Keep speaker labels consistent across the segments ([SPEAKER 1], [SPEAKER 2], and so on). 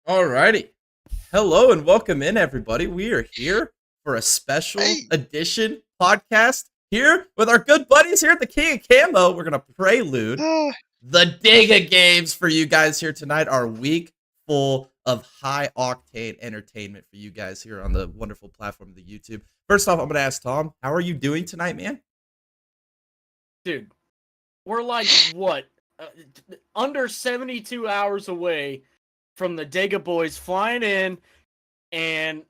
[SPEAKER 1] Alrighty. Hello and welcome in, everybody. We are here for a special
[SPEAKER 2] Hey,
[SPEAKER 1] edition podcast here with our good buddies here at the King of Camo. We're gonna prelude the Dega Games for you guys here tonight. Our week full of high octane entertainment for you guys here on the wonderful platform of the YouTube. First off, I'm gonna ask Tom, how are you doing tonight, man?
[SPEAKER 2] Dude, we're like what? Under 72 hours away from the Dega boys flying in and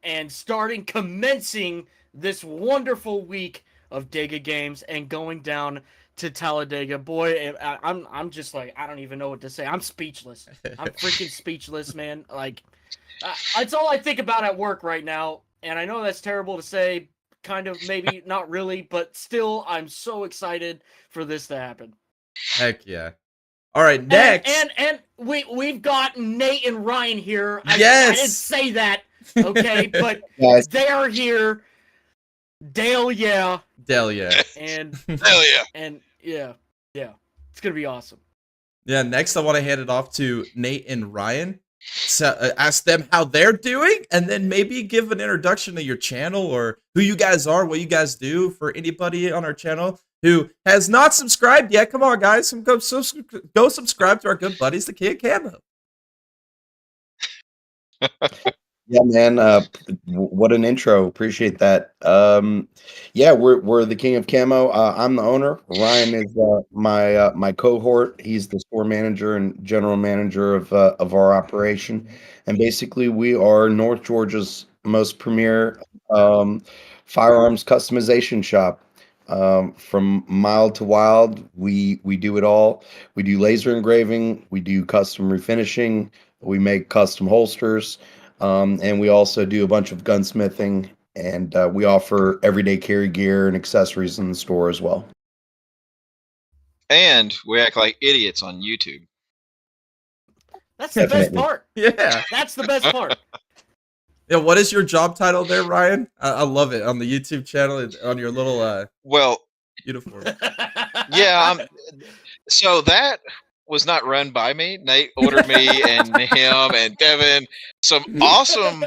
[SPEAKER 2] commencing this wonderful week of Dega Games and going down to Talladega. Boy, I'm just like, I don't even know what to say. I'm speechless. I'm freaking speechless, man. Like, it's all I think about at work right now. And I know that's terrible to say, kind of, maybe not really, but still, I'm so excited for this to happen.
[SPEAKER 1] Heck yeah. All right, next.
[SPEAKER 2] And we've got Nate and Ryan here.
[SPEAKER 1] Yes.
[SPEAKER 2] I didn't say that, okay? But they are here. Dale, yeah.
[SPEAKER 1] Dale, yeah.
[SPEAKER 2] And
[SPEAKER 3] Hell yeah.
[SPEAKER 2] And yeah. It's gonna be awesome.
[SPEAKER 1] Yeah, next I want to hand it off to Nate and Ryan. So, ask them how they're doing, and then maybe give an introduction to your channel or who you guys are, what you guys do for anybody on our channel who has not subscribed yet. Come on, guys, go subscribe to our good buddies, the King of Camo.
[SPEAKER 4] Yeah, man. What an intro. Appreciate that. Yeah, we're the King of Camo. I'm the owner. Ryan is my cohort. He's the store manager and general manager of our operation. And basically, we are North Georgia's most premier firearms customization shop. From mild to wild, we do it all. We do laser engraving. We do custom refinishing. We make custom holsters. And we also do a bunch of gunsmithing, and we offer everyday carry gear and accessories in the store as well.
[SPEAKER 3] And we act like idiots on YouTube.
[SPEAKER 2] That's the best part.
[SPEAKER 1] Yeah.
[SPEAKER 2] That's the best part.
[SPEAKER 1] Yeah, what is your job title there, Ryan? I love it on the YouTube channel on your little uniform.
[SPEAKER 3] Yeah. So that was not run by me. Nate ordered me and him and Devin some awesome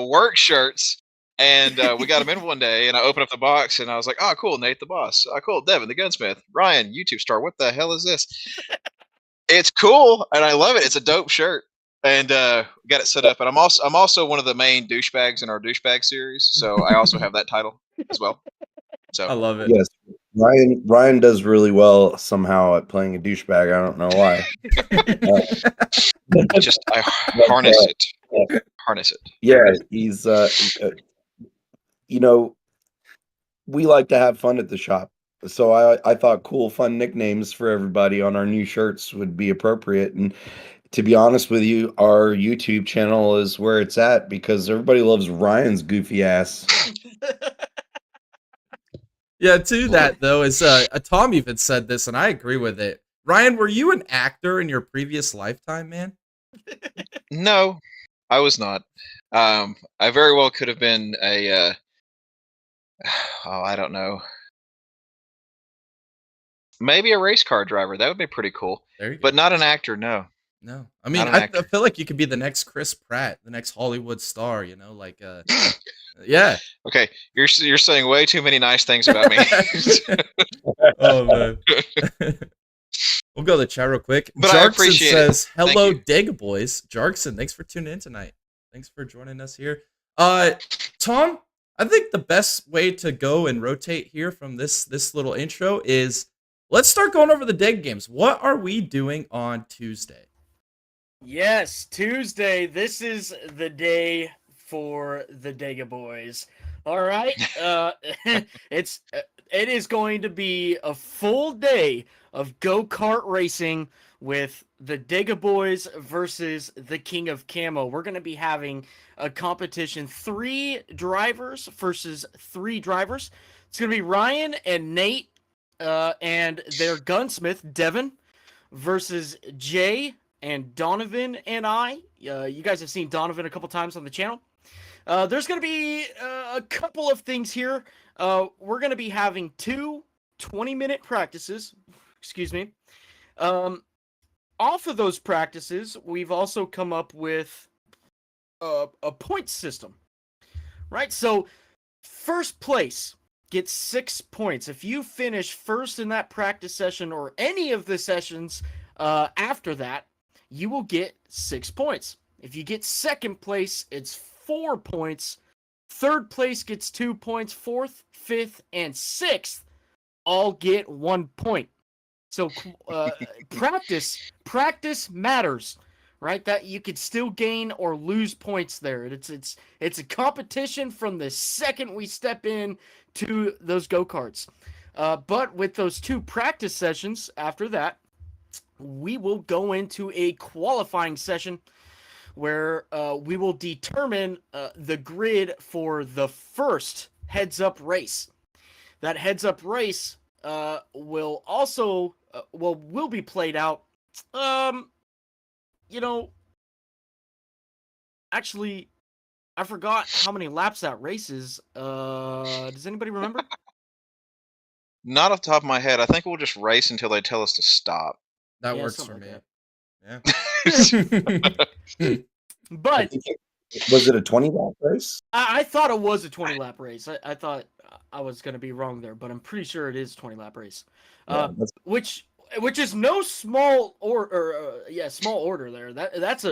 [SPEAKER 3] work shirts, and we got them in one day. And I opened up the box, and I was like, "Oh, cool, Nate the boss. Oh, cool, Devin the gunsmith. Ryan, YouTube star. What the hell is this?" It's cool, and I love it. It's a dope shirt, and got it set up. And I'm also one of the main douchebags in our douchebag series, so I also have that title as well. So
[SPEAKER 1] I love it.
[SPEAKER 4] Yes, Ryan does really well somehow at playing a douchebag. I don't know why.
[SPEAKER 3] I harness it. Harness it.
[SPEAKER 4] Yeah, he's we like to have fun at the shop. So I thought cool, fun nicknames for everybody on our new shirts would be appropriate. And to be honest with you, our YouTube channel is where it's at because everybody loves Ryan's goofy ass.
[SPEAKER 1] Yeah, to that though is Tom even said this, and I agree with it. Ryan, were you an actor in your previous lifetime, man?
[SPEAKER 3] No, I was not. I very well could have been a I don't know. Maybe a race car driver. That would be pretty cool.
[SPEAKER 1] There you go.
[SPEAKER 3] But not an actor, no.
[SPEAKER 1] No. I mean, I feel like you could be the next Chris Pratt, the next Hollywood star, like yeah.
[SPEAKER 3] Okay, you're saying way too many nice things about me.
[SPEAKER 1] Oh man. We'll go to the chat real quick.
[SPEAKER 3] But
[SPEAKER 1] Jarkson
[SPEAKER 3] I appreciate
[SPEAKER 1] says,
[SPEAKER 3] it.
[SPEAKER 1] "Hello, Dega boys." Jarkson, thanks for tuning in tonight. Thanks for joining us here. Tom, I think the best way to go and rotate here from this little intro is let's start going over the Dega Games. What are we doing on Tuesday?
[SPEAKER 2] Yes, Tuesday. This is the day for the Dega boys. All right. It is going to be a full day of go-kart racing with the Dega boys versus the King of Camo. We're going to be having a competition, 3 drivers versus 3 drivers. It's going to be Ryan and Nate and their gunsmith, Devin, versus Jay and Donovan and I. You guys have seen Donovan a couple times on the channel. There's going to be a couple of things here. We're going to be having 2 20-minute practices. Excuse me. Off of those practices, we've also come up with a point system. Right? So, first place gets 6 points. If you finish first in that practice session or any of the sessions after that, you will get 6 points. If you get second place, it's 4 points. Third place gets 2 points. Fourth, fifth, and sixth all get 1 point. So practice matters, right? That you could still gain or lose points there. It's a competition from the second we step in to those go-karts. But with those 2 practice sessions after that, we will go into a qualifying session where we will determine the grid for the first heads-up race. That heads-up race will also will be played out. Actually, I forgot how many laps that race is. Does anybody remember?
[SPEAKER 3] Not off the top of my head. I think we'll just race until they tell us to stop.
[SPEAKER 1] That
[SPEAKER 2] Yeah,
[SPEAKER 1] works for
[SPEAKER 2] something
[SPEAKER 1] me.
[SPEAKER 2] like
[SPEAKER 1] Yeah.
[SPEAKER 2] But
[SPEAKER 4] Was it a 20-lap race?
[SPEAKER 2] I thought it was a 20-lap race. I thought I was going to be wrong there, but I'm pretty sure it is a 20-lap race.
[SPEAKER 4] Yeah,
[SPEAKER 2] Which is no small small order there. That's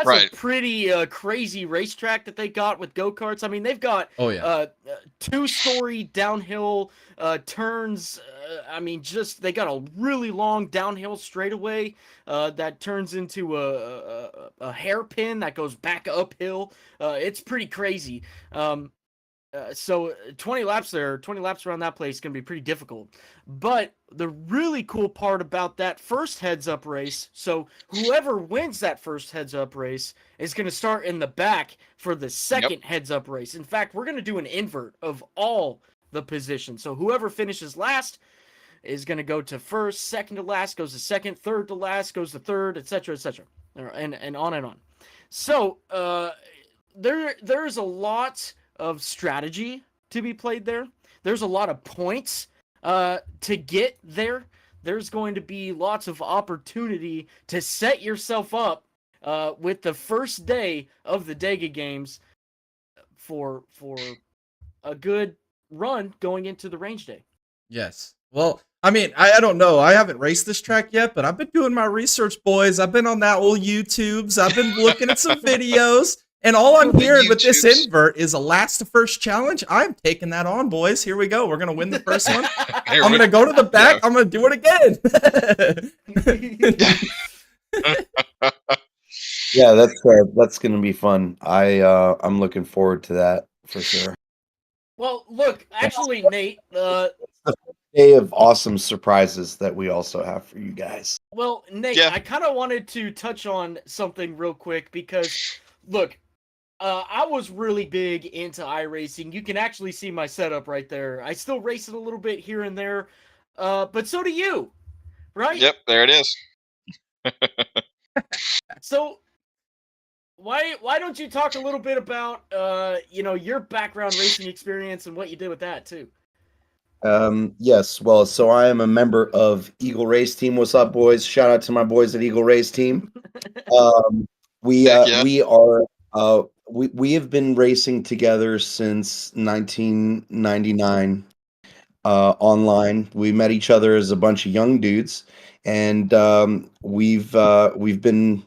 [SPEAKER 3] Right.
[SPEAKER 2] a pretty crazy racetrack that they got with go-karts. I mean, they've got
[SPEAKER 1] Oh yeah.
[SPEAKER 2] 2-story downhill turns. I mean, just they got a really long downhill straightaway that turns into a hairpin that goes back uphill. It's pretty crazy. So 20 laps around that place is going to be pretty difficult. But the really cool part about that first heads-up race, so whoever wins that first heads-up race is going to start in the back for the second heads-up race. In fact, we're going to do an invert of all the positions. So whoever finishes last is going to go to first, second to last goes to second, third to last goes to third, etc., etc., and on and on. So there's a lot of strategy to be played there. There's a lot of points to get there. There's going to be lots of opportunity to set yourself up with the first day of the Dega Games for a good run going into the range day.
[SPEAKER 1] Yes. Well, I mean, I don't know. I haven't raced this track yet, but I've been doing my research, boys. I've been on that old YouTubes. I've been looking at some videos. And all I'm hearing with this invert is a last to first challenge. I'm taking that on, boys. Here we go. We're going to win the first one. I'm going to go to the back. Yeah. I'm going to do it
[SPEAKER 4] again. Yeah, that's going to be fun. I'm looking forward to that for sure.
[SPEAKER 2] Well, look, actually, Nate,
[SPEAKER 4] day of awesome surprises that we also have for you guys.
[SPEAKER 2] Well, Nate, I kind of wanted to touch on something real quick because, look, I was really big into iRacing. You can actually see my setup right there. I still race it a little bit here and there, but so do you, right?
[SPEAKER 3] Yep, there it is.
[SPEAKER 2] So why don't you talk a little bit about your background racing experience and what you did with that too?
[SPEAKER 4] Yes. Well, so I am a member of Eagle Race Team. What's up, boys? Shout out to my boys at Eagle Race Team. We are. We have been racing together since 1999 online. We met each other as a bunch of young dudes, and we've been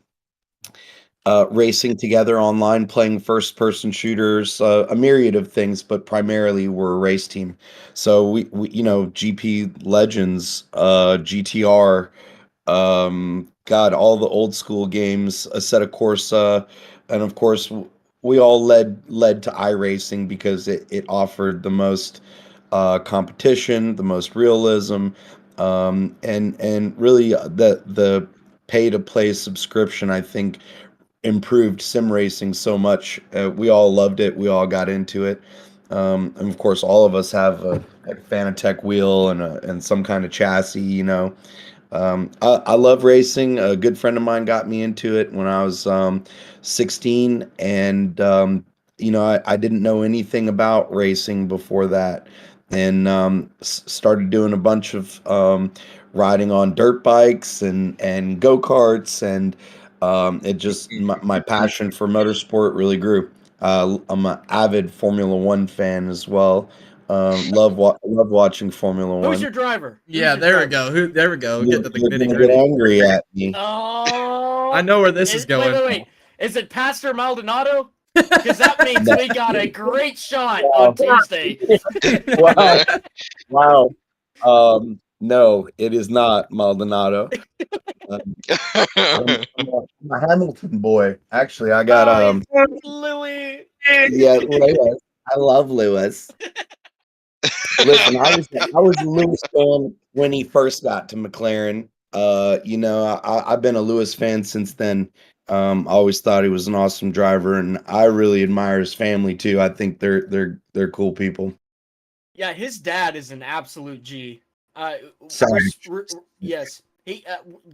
[SPEAKER 4] racing together online, playing first-person shooters, a myriad of things, but primarily we're a race team. So we GP Legends, GTR, God, all the old school games, Assetto Corsa, and of course we all led to iRacing because it offered the most competition, the most realism, and really the pay to play subscription, I think, improved sim racing so much. We all loved it. We all got into it. And of course, all of us have a Fanatec wheel and some kind of chassis, I love racing. A good friend of mine got me into it when I was 16, and I didn't know anything about racing before that, and started doing a bunch of riding on dirt bikes and go-karts, and it just my passion for motorsport really grew. I'm an avid Formula One fan as well. Love watching Formula
[SPEAKER 2] Who's
[SPEAKER 4] One.
[SPEAKER 2] your driver? Who's
[SPEAKER 1] Yeah,
[SPEAKER 2] your
[SPEAKER 1] there we
[SPEAKER 2] driver?
[SPEAKER 1] go. There we go. Get to the
[SPEAKER 4] You're
[SPEAKER 1] nitty
[SPEAKER 4] gonna get
[SPEAKER 1] gritty.
[SPEAKER 4] angry at me.
[SPEAKER 2] Oh,
[SPEAKER 1] I know where this is going.
[SPEAKER 2] Wait. Is it Pastor Maldonado? Because that means
[SPEAKER 4] No.
[SPEAKER 2] we got a great shot on Tuesday.
[SPEAKER 4] Wow. Wow. No, it is not Maldonado. I'm a Hamilton boy. Actually, I got
[SPEAKER 2] Louis.
[SPEAKER 4] yeah, Lewis. I love Lewis. Listen, I was a Lewis fan when he first got to McLaren. I've been a Lewis fan since then. I always thought he was an awesome driver, and I really admire his family too. I think they're cool people.
[SPEAKER 2] Yeah, his dad is an absolute G.
[SPEAKER 4] Savage.
[SPEAKER 2] Yes, he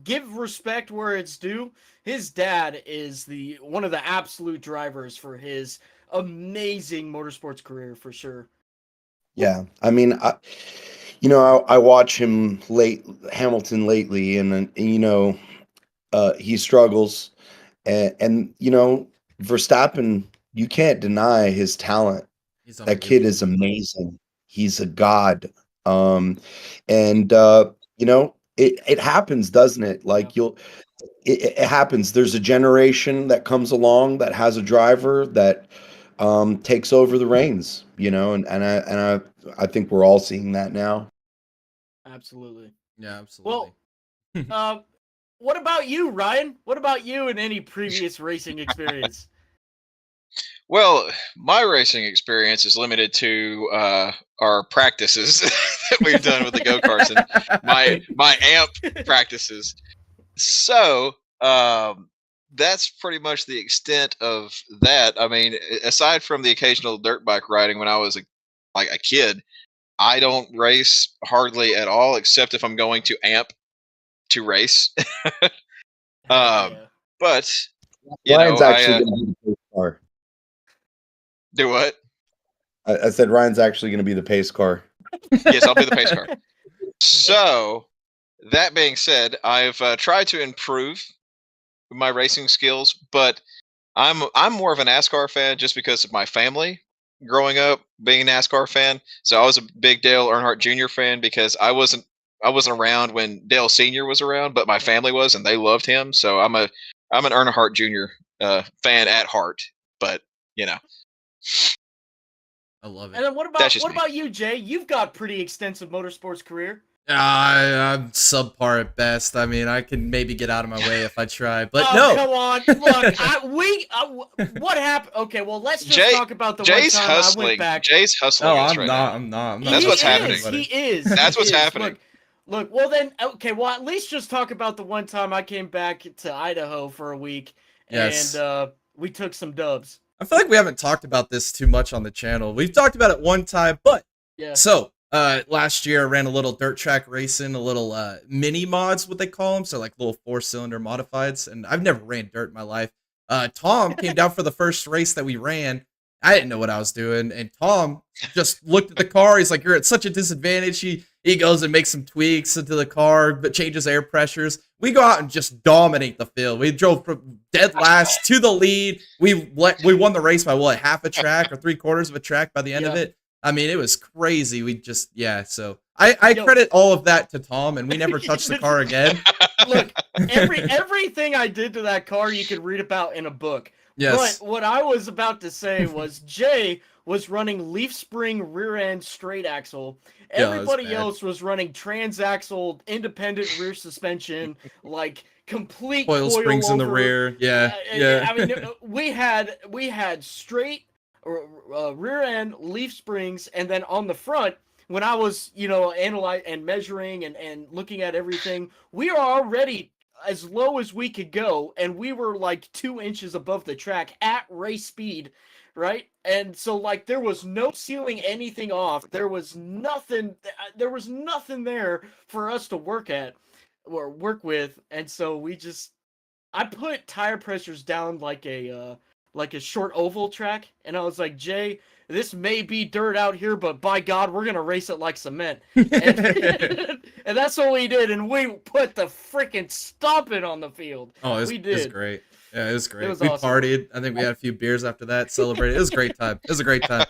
[SPEAKER 2] give respect where it's due. His dad is one of the absolute drivers for his amazing motorsports career for sure.
[SPEAKER 4] Yeah, I mean, I watch Hamilton lately, and he struggles, and Verstappen, you can't deny his talent.
[SPEAKER 1] He's
[SPEAKER 4] That kid
[SPEAKER 1] unbelievable.
[SPEAKER 4] is amazing. He's a god. And it happens, doesn't it? Like it happens. There's a generation that comes along that has a driver that takes over the reins, and I think we're all seeing that now.
[SPEAKER 2] Absolutely.
[SPEAKER 1] Yeah, absolutely.
[SPEAKER 2] Well, what about you, Ryan? What about you and any previous racing experience?
[SPEAKER 3] Well, my racing experience is limited to our practices that we've done with the go-karts and my amp practices. So that's pretty much the extent of that. I mean, aside from the occasional dirt bike riding when I was a kid, I don't race hardly at all, except if I'm going to amp to race.
[SPEAKER 2] Yeah.
[SPEAKER 3] But
[SPEAKER 4] Ryan's actually
[SPEAKER 3] I
[SPEAKER 4] going to be the pace car.
[SPEAKER 3] do what?
[SPEAKER 4] I said Ryan's actually going to be the pace car.
[SPEAKER 3] Yes, I'll be the pace car. So that being said, I've tried to improve my racing skills, but I'm more of a NASCAR fan just because of my family growing up being a NASCAR fan. So I was a big Dale Earnhardt Jr. fan because I wasn't around when Dale Sr. was around, but my family was, and they loved him. So I'm an Earnhardt Jr. Fan at heart. But
[SPEAKER 1] I love it.
[SPEAKER 2] And then what about you, Jay? You've got pretty extensive motorsports career.
[SPEAKER 1] I'm subpar at best. I mean, I can maybe get out of my way if I try, but
[SPEAKER 2] Oh,
[SPEAKER 1] no.
[SPEAKER 2] come on! Look, what happened? Okay, well, let's just talk about the
[SPEAKER 3] Jay's
[SPEAKER 2] one time
[SPEAKER 3] hustling.
[SPEAKER 2] I went back.
[SPEAKER 3] Jay's hustling.
[SPEAKER 1] Oh,
[SPEAKER 3] us
[SPEAKER 1] I'm
[SPEAKER 3] right
[SPEAKER 1] not.
[SPEAKER 3] now.
[SPEAKER 1] I'm not.
[SPEAKER 3] That's what's happening.
[SPEAKER 2] He is.
[SPEAKER 3] That's what's
[SPEAKER 2] He is.
[SPEAKER 3] happening.
[SPEAKER 2] Look. Well, then, okay. Well, at least just talk about the one time I came back to Idaho for a week,
[SPEAKER 1] Yes.
[SPEAKER 2] and we took some dubs.
[SPEAKER 1] I feel like we haven't talked about this too much on the channel. We've talked about it one time, but
[SPEAKER 2] Yeah.
[SPEAKER 1] so last year I ran a little dirt track racing, a little mini mods, what they call them, so like little 4-cylinder modifieds. And I've never ran dirt in my life. Tom came down for the first race that we ran. I didn't know what I was doing, and Tom just looked at the car. He's like, "You're at such a disadvantage." He goes and makes some tweaks into the car, but changes air pressures. We go out and just dominate the field. We drove from dead last to the lead. We won the race by what, half a track or 3/4 of a track by the end of it. I mean, it was crazy. We just So I credit all of that to Tom, and we never touched the car again.
[SPEAKER 2] Look, everything I did to that car, you could read about in a book.
[SPEAKER 1] Yes.
[SPEAKER 2] But what I was about to say was Jay was running leaf spring rear end straight axle. Everybody else was running transaxle independent rear suspension, like complete
[SPEAKER 1] coil springs in the rear. Yeah.
[SPEAKER 2] I mean, we had straight rear end leaf springs, and then on the front, when I was analyzing and measuring and looking at everything, we are already as low as we could go, and we were like 2 inches above the track at race speed, right? And so like there was no sealing anything off. There was nothing there for us to work at or work with. And so I put tire pressures down like a short oval track, and I was like, Jay, this may be dirt out here, but by God, we're gonna race it like cement. And that's what we did, and we put the freaking stomping on the field.
[SPEAKER 1] Oh,
[SPEAKER 2] we did.
[SPEAKER 1] It was great. Yeah, it was great.
[SPEAKER 2] It was
[SPEAKER 1] we
[SPEAKER 2] awesome.
[SPEAKER 1] partied. I think we had a few beers after that, celebrated. It was a great time. It was a great time.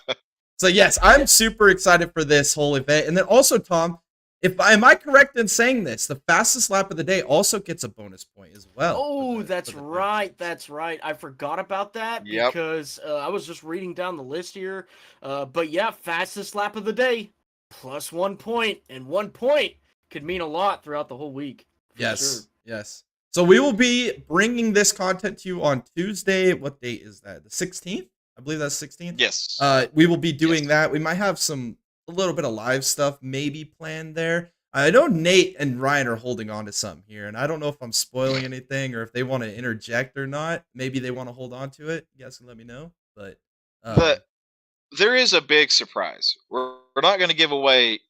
[SPEAKER 1] So yes, I'm super excited for this whole event. And then also, Tom, am I correct in saying this? The fastest lap of the day also gets a bonus point as well.
[SPEAKER 2] Oh,
[SPEAKER 1] for
[SPEAKER 2] that's
[SPEAKER 1] the
[SPEAKER 2] right.
[SPEAKER 1] finishes.
[SPEAKER 2] That's right. I forgot about that
[SPEAKER 3] Yep.
[SPEAKER 2] because I was just reading down the list here. But yeah, fastest lap of the day, plus 1 point, and 1 point could mean a lot throughout the whole week. For
[SPEAKER 1] Yes,
[SPEAKER 2] sure.
[SPEAKER 1] yes. So we will be bringing this content to you on Tuesday. What date is that? The 16th? I believe that's 16th.
[SPEAKER 3] Yes.
[SPEAKER 1] We will be doing
[SPEAKER 3] Yes.
[SPEAKER 1] that. We might have a little bit of live stuff maybe planned there. I know Nate and Ryan are holding on to something here, and I don't know if I'm spoiling anything or if they want to interject or not. Maybe they want to hold on to it. You guys can let me know. But
[SPEAKER 3] But there is a big surprise. We're not going to give away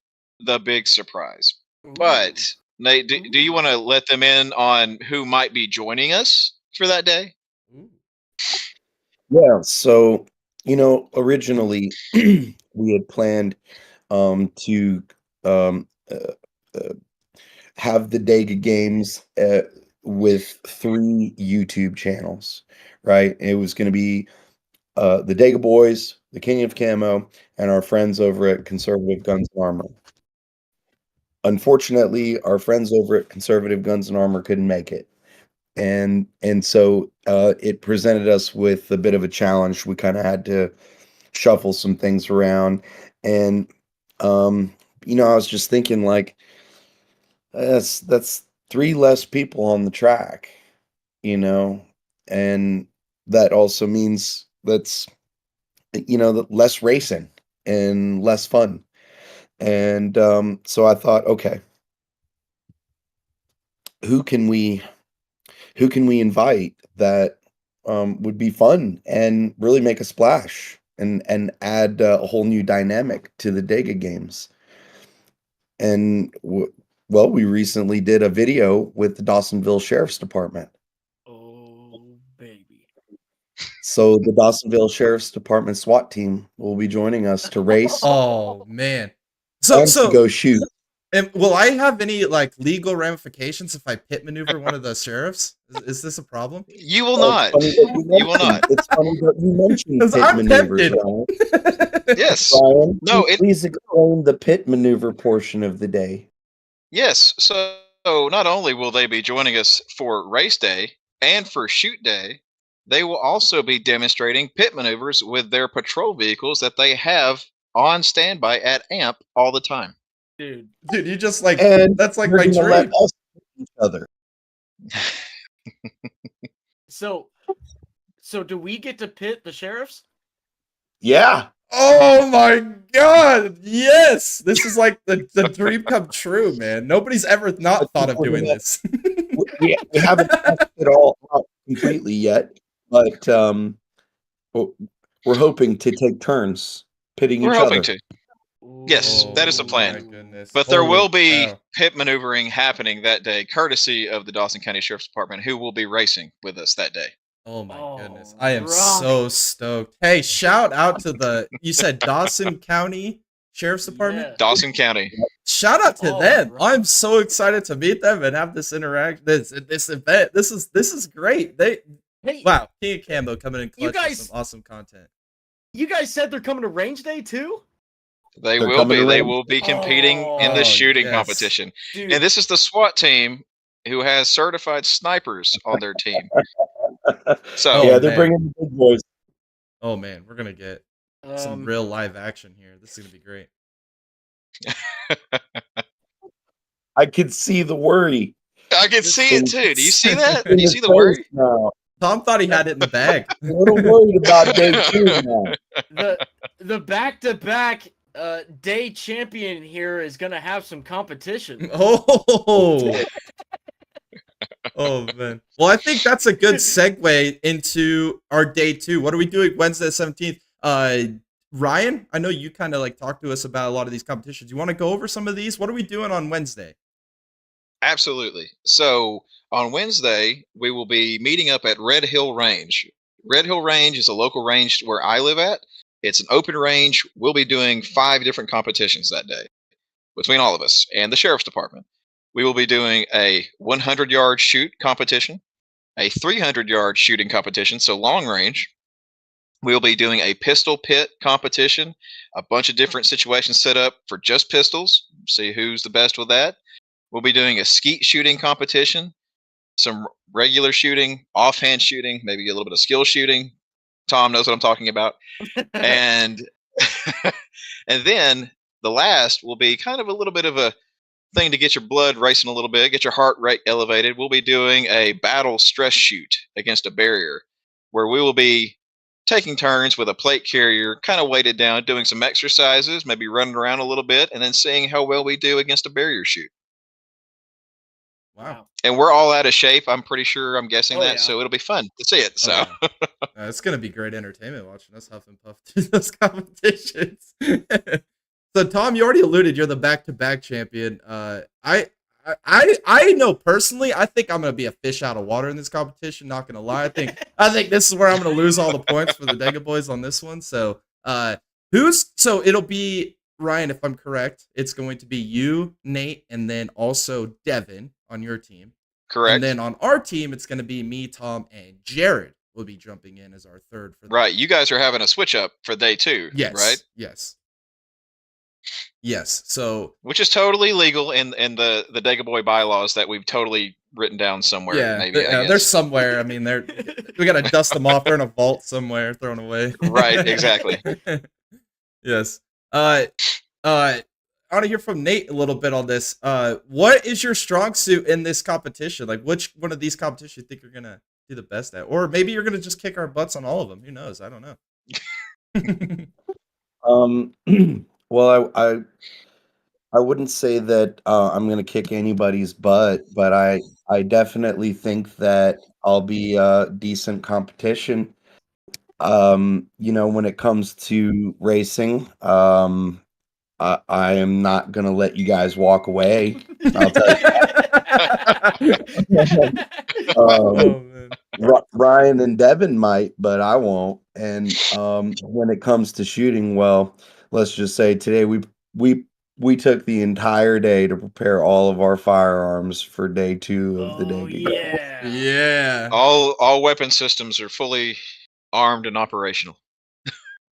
[SPEAKER 3] the big surprise. But Nate, do you want to let them in on who might be joining us for that day?
[SPEAKER 4] Yeah, so originally we had planned to um, uh, uh, have the Dega Games with 3 YouTube channels, right? It was going to be the Dega Boys, the King of Camo, and our friends over at Conservative Guns and Armor. Unfortunately, our friends over at Conservative Guns and Armor couldn't make it. And so it presented us with a bit of a challenge. We kind of had to shuffle some things around, and I was just thinking like that's 3 less people on the track, you know, and that also means that's less racing and less fun. And so I thought, okay, who can we invite that would be fun and really make a splash and add a whole new dynamic to the Dega games? And well, we recently did a video with the Dawsonville Sheriff's Department.
[SPEAKER 2] Oh, baby.
[SPEAKER 4] So the Dawsonville Sheriff's Department SWAT team will be joining us to race
[SPEAKER 1] oh man.
[SPEAKER 4] and to go shoot.
[SPEAKER 1] And will I have any like legal ramifications if I pit maneuver one of the sheriffs? Is this a problem?
[SPEAKER 3] You will
[SPEAKER 4] Well,
[SPEAKER 3] not.
[SPEAKER 4] it's funny that
[SPEAKER 3] You will not.
[SPEAKER 4] It's funny that you mentioned
[SPEAKER 1] 'Cause
[SPEAKER 4] pit
[SPEAKER 1] I'm
[SPEAKER 4] maneuvers,
[SPEAKER 1] tempted.
[SPEAKER 4] Ryan.
[SPEAKER 3] Yes.
[SPEAKER 4] Ryan,
[SPEAKER 3] No,
[SPEAKER 4] please explain the pit maneuver portion of the day.
[SPEAKER 3] Yes. So not only will they be joining us for race day and for shoot day, they will also be demonstrating pit maneuvers with their patrol vehicles that they have on standby at AMP all the time.
[SPEAKER 2] Dude.
[SPEAKER 1] Dude, you just like
[SPEAKER 4] And
[SPEAKER 1] that's like
[SPEAKER 4] you're
[SPEAKER 1] my
[SPEAKER 4] gonna let
[SPEAKER 1] dream.
[SPEAKER 4] us hit each other.
[SPEAKER 2] So do we get to pit the sheriffs?
[SPEAKER 4] Yeah.
[SPEAKER 1] Oh my god! Yes, this is like the dream come true, man. Nobody's ever not thought of doing this.
[SPEAKER 4] We haven't tested it all out completely yet, but we're hoping to take turns pitting
[SPEAKER 3] We're
[SPEAKER 4] each
[SPEAKER 3] hoping
[SPEAKER 4] other.
[SPEAKER 3] to. Yes, that is the
[SPEAKER 1] Oh
[SPEAKER 3] plan.
[SPEAKER 1] my goodness!
[SPEAKER 3] But there will
[SPEAKER 1] Holy
[SPEAKER 3] be
[SPEAKER 1] cow.
[SPEAKER 3] pit maneuvering happening that day, courtesy of the Dawson County Sheriff's Department, who will be racing with us that day.
[SPEAKER 1] Oh my goodness!
[SPEAKER 2] Oh,
[SPEAKER 1] I am so stoked. Hey, shout out to you said Dawson County Sheriff's Department.
[SPEAKER 2] Yeah.
[SPEAKER 3] Dawson County.
[SPEAKER 1] Shout out to
[SPEAKER 2] Oh,
[SPEAKER 1] them.
[SPEAKER 2] right.
[SPEAKER 1] I'm so excited to meet them and have this interaction. This event. This is great.
[SPEAKER 2] Hey,
[SPEAKER 1] Wow, King of Camo coming in
[SPEAKER 2] You
[SPEAKER 1] clutch with
[SPEAKER 2] guys-
[SPEAKER 1] some awesome content.
[SPEAKER 2] you guys said they're coming to range day too?
[SPEAKER 3] They
[SPEAKER 4] They're
[SPEAKER 3] will
[SPEAKER 4] coming
[SPEAKER 3] be.
[SPEAKER 4] to
[SPEAKER 3] They
[SPEAKER 4] range.
[SPEAKER 3] will be competing in
[SPEAKER 1] Oh,
[SPEAKER 3] the shooting
[SPEAKER 1] yes.
[SPEAKER 3] competition.
[SPEAKER 2] Dude.
[SPEAKER 3] And this is the SWAT team who has certified snipers on their team. So
[SPEAKER 4] Yeah, they're
[SPEAKER 1] man.
[SPEAKER 4] bringing the big boys.
[SPEAKER 1] Oh man, we're gonna get some real live action here. This is gonna be great.
[SPEAKER 4] I could see the worry.
[SPEAKER 3] I can see it too. Do you see that? Do
[SPEAKER 4] in
[SPEAKER 3] you
[SPEAKER 4] his
[SPEAKER 3] see the
[SPEAKER 4] face
[SPEAKER 3] worry?
[SPEAKER 4] now.
[SPEAKER 1] Tom thought he had it in the bag.
[SPEAKER 4] A little worried about day 2 now.
[SPEAKER 2] the back-to-back day champion here is gonna have some competition.
[SPEAKER 1] Oh. Oh man. Well, I think that's a good segue into our day 2. What are we doing Wednesday the 17th? Ryan, I know you kind of like talked to us about a lot of these competitions. You want to go over some of these? What are we doing on Wednesday?
[SPEAKER 3] Absolutely. So on Wednesday, we will be meeting up at Red Hill Range. Red Hill Range is a local range where I live at. It's an open range. We'll be doing 5 different competitions that day between all of us and the Sheriff's Department. We will be doing a 100-yard shoot competition, a 300-yard shooting competition, so long range. We'll be doing a pistol pit competition, a bunch of different situations set up for just pistols. See who's the best with that. We'll be doing a skeet shooting competition, some regular shooting, offhand shooting, maybe a little bit of skill shooting. Tom knows what I'm talking about. And and then the last will be kind of a little bit of a thing to get your blood racing a little bit, get your heart rate elevated. We'll be doing a battle stress shoot against a barrier where we will be taking turns with a plate carrier, kind of weighted down, doing some exercises, maybe running around a little bit, and then seeing how well we do against a barrier shoot.
[SPEAKER 1] Wow.
[SPEAKER 3] And we're all out of shape. I'm pretty sure. I'm guessing
[SPEAKER 2] Oh,
[SPEAKER 3] that.
[SPEAKER 2] yeah.
[SPEAKER 3] So it'll be fun to see it. So
[SPEAKER 1] Oh, yeah. It's gonna be great entertainment watching us huff and puff through those competitions. So Tom, you already alluded you're the back-to-back champion. I know personally, I think I'm gonna be a fish out of water in this competition. Not gonna lie, I think this is where I'm gonna lose all the points for the Dega boys on this one. So so it'll be Ryan, if I'm correct. It's going to be you, Nate, and then also Devin on your team.
[SPEAKER 3] correct.
[SPEAKER 1] And then on our team, it's going to be me, Tom, and Jared will be jumping in as our third for the
[SPEAKER 3] Right. You guys are having a switch up for day 2.
[SPEAKER 1] Yes.
[SPEAKER 3] Right.
[SPEAKER 1] Yes. So
[SPEAKER 3] Which is totally legal in the Dega Boy bylaws that we've totally written down somewhere.
[SPEAKER 1] yeah,
[SPEAKER 3] Maybe I
[SPEAKER 1] they're
[SPEAKER 3] guess.
[SPEAKER 1] somewhere. I mean, we got to dust them off. They're in a vault somewhere, thrown away.
[SPEAKER 3] Right, exactly.
[SPEAKER 1] Yes. I want to hear from Nate a little bit on this. What is your strong suit in this competition? Like, which one of these competitions you think you're gonna do the best at, or maybe you're gonna just kick our butts on all of them? Who knows? I don't know.
[SPEAKER 4] Well, I wouldn't say that I'm gonna kick anybody's butt, but I definitely think that I'll be a decent competition. When it comes to racing, I am not gonna let you guys walk away. I'll tell you.
[SPEAKER 1] Oh man.
[SPEAKER 4] Ryan and Devin might, but I won't. And when it comes to shooting, well, let's just say today we took the entire day to prepare all of our firearms for day 2 of the
[SPEAKER 2] Oh,
[SPEAKER 4] Dega Games.
[SPEAKER 2] yeah.
[SPEAKER 1] Yeah.
[SPEAKER 3] All weapon systems are fully armed and operational.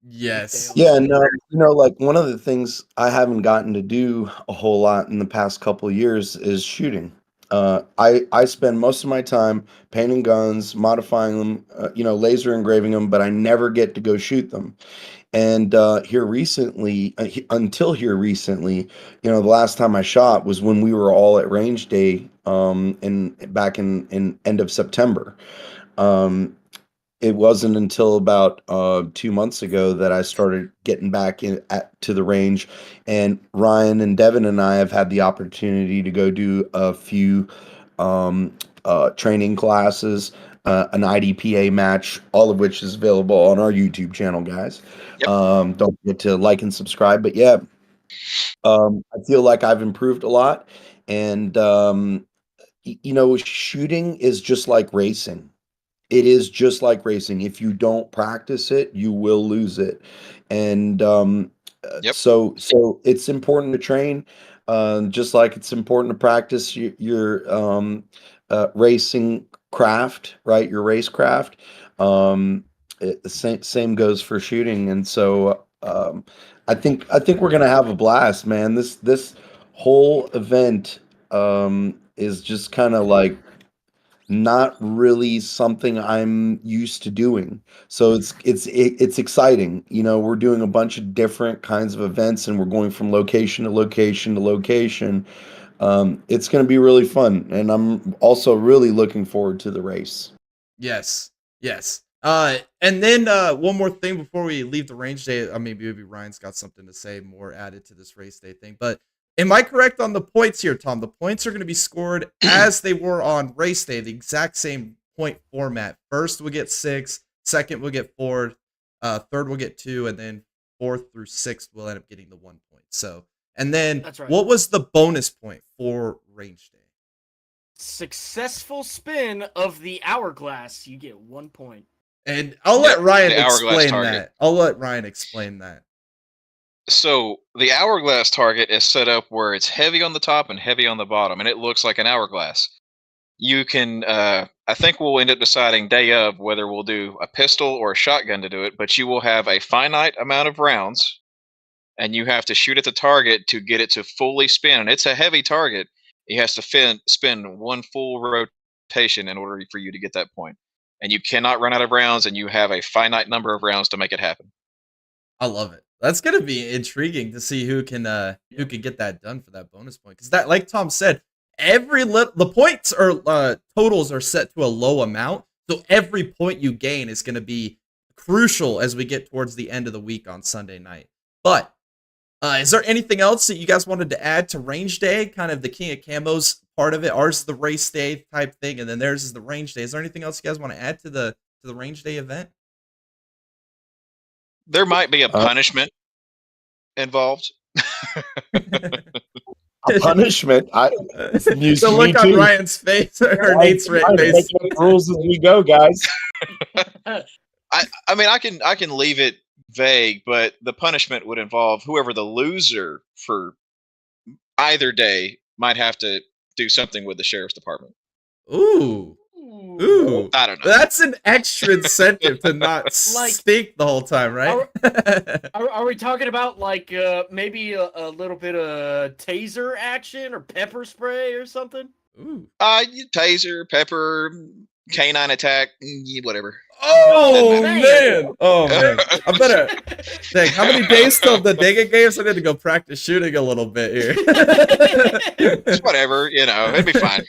[SPEAKER 1] Yes.
[SPEAKER 4] Yeah, no, like one of the things I haven't gotten to do a whole lot in the past couple of years is shooting. I spend most of my time painting guns, modifying them, laser engraving them, but I never get to go shoot them. And until here recently, the last time I shot was when we were all at range day, back in end of September. It wasn't until about 2 months ago that I started getting back to the range, and Ryan and Devin and I have had the opportunity to go do a few training classes, an IDPA match, all of which is available on our YouTube channel, guys.
[SPEAKER 3] Yep.
[SPEAKER 4] Don't forget to like and subscribe. But yeah, I feel like I've improved a lot, and shooting is just like racing. It is just like racing. If you don't practice it, you will lose it. And
[SPEAKER 3] Yep.
[SPEAKER 4] so it's important to train, just like it's important to practice your racing craft, right? Your racecraft. The same goes for shooting. And so I think we're gonna have a blast, man. This whole event is just kind of like not really something I'm used to doing. So it's exciting. We're doing a bunch of different kinds of events, and we're going from location to location to location. It's going to be really fun, and I'm also really looking forward to the race.
[SPEAKER 1] Yes. And then one more thing before we leave the range day. I mean, maybe Ryan's got something to say more added to this race day thing. But am I correct on the points here, Tom? The points are going to be scored as they were on race day, the exact same point format. First, we'll get 6. Second, we'll get 4. Third, we'll get 2. And then 4th through 6th, we'll end up getting the 1 point. So, and then
[SPEAKER 2] That's right.
[SPEAKER 1] What was the bonus point for range day?
[SPEAKER 2] Successful spin of the hourglass, you get 1 point.
[SPEAKER 1] And I'll let Ryan
[SPEAKER 3] the hourglass
[SPEAKER 1] explain
[SPEAKER 3] target.
[SPEAKER 1] that. I'll let Ryan explain that.
[SPEAKER 3] So the hourglass target is set up where it's heavy on the top and heavy on the bottom, and it looks like an hourglass. you can. I think we'll end up deciding day of whether we'll do a pistol or a shotgun to do it. But you will have a finite amount of rounds, and you have to shoot at the target to get it to fully spin. And it's a heavy target. He has to spin one full rotation in order for you to get that point. And you cannot run out of rounds, and you have a finite number of rounds to make it happen.
[SPEAKER 1] I love it. That's gonna be intriguing to see who can get that done for that bonus point. Because that, like Tom said, the points or totals are set to a low amount, so every point you gain is gonna be crucial as we get towards the end of the week on Sunday night. But is there anything else that you guys wanted to add to range day? Kind of the King of Camos part of it. Ours is the race day type thing, and then theirs is the range day. Is there anything else you guys want to add to the range day event?
[SPEAKER 3] There might be a punishment involved.
[SPEAKER 4] A punishment.
[SPEAKER 1] The look on Ryan's face or Nate's face.
[SPEAKER 4] Making up rules as we go, guys.
[SPEAKER 3] I mean, I can leave it vague, but the punishment would involve whoever the loser for either day might have to do something with the sheriff's department.
[SPEAKER 1] Ooh.
[SPEAKER 3] I don't know.
[SPEAKER 1] That's an extra incentive to not stink the whole time, right?
[SPEAKER 2] Are we talking about like maybe a little bit of taser action or pepper spray or something?
[SPEAKER 1] Ooh.
[SPEAKER 3] Taser, pepper, canine attack, whatever.
[SPEAKER 1] Oh man! Oh man! I better. Dang, how many days till the Dega Games? I need to go practice shooting a little bit here.
[SPEAKER 3] Whatever, it'd be fine.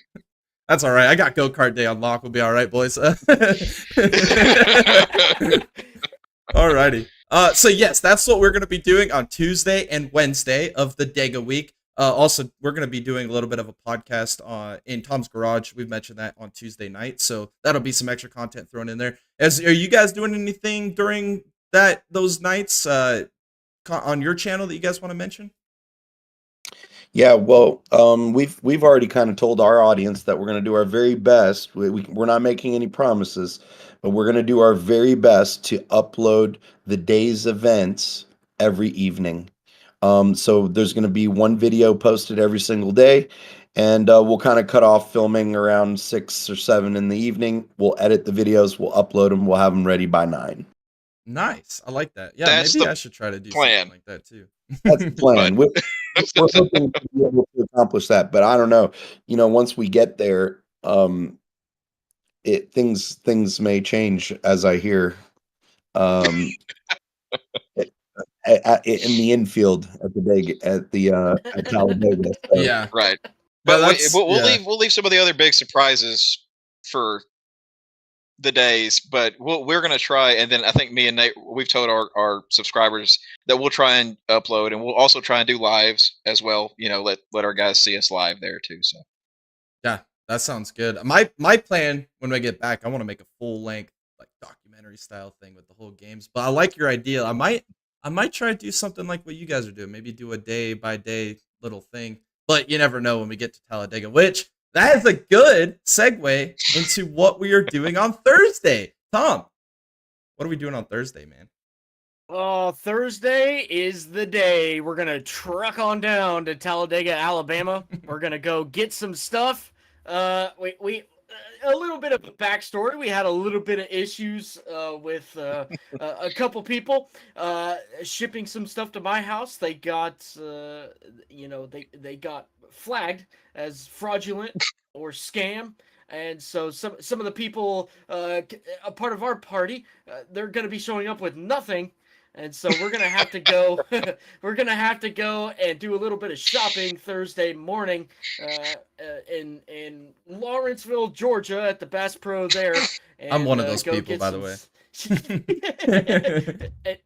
[SPEAKER 1] That's all right. I got go-kart day on lock. We'll be all right, boys. Alrighty. So yes, that's what we're going to be doing on Tuesday and Wednesday of the Dega week. Also, we're going to be doing a little bit of a podcast in Tom's Garage. We've mentioned that on Tuesday night, so that'll be some extra content thrown in there. Are you guys doing anything during those nights on your channel that you guys want to mention?
[SPEAKER 4] Yeah, well, we've already kind of told our audience that we're going to do our very best. We're not making any promises, but we're going to do our very best to upload the day's events every evening. So there's going to be one video posted every single day, and we'll kind of cut off filming around 6 or 7 in the evening. We'll edit the videos, we'll upload them, we'll have them ready by 9.
[SPEAKER 1] Nice. I like that. Yeah, maybe I should try to do something like that too.
[SPEAKER 4] That's the plan. We're hoping to be able to accomplish that, but I don't know. Once we get there, things may change, as I hear. In the infield at Talladega. So.
[SPEAKER 1] Yeah,
[SPEAKER 3] right. But we'll leave some of the other big surprises for the days, but we're going to try, and then I think me and Nate, we've told our subscribers that we'll try and upload, and we'll also try and do lives as well. Let our guys see us live there too. So
[SPEAKER 1] yeah, that sounds good. My plan when we get back, I want to make a full length like documentary style thing with the whole games. But I like your idea. I might try to do something like what you guys are doing. Maybe do a day by day little thing. But you never know when we get to Talladega, which that is a good segue into what we are doing on Thursday. Tom, what are we doing on Thursday, man?
[SPEAKER 2] Thursday is the day. We're going to truck on down to Talladega, Alabama. We're going to go get some stuff. We a little bit of a backstory. We had a little bit of issues with a couple people shipping some stuff to my house. They got, they got flagged as fraudulent or scam. And so some of the people, a part of our party, they're going to be showing up with nothing. And so we're going to have to go, we're going to have to go and do a little bit of shopping Thursday morning in Lawrenceville, Georgia at the Bass Pro there. And,
[SPEAKER 1] I'm one of those people, by the way.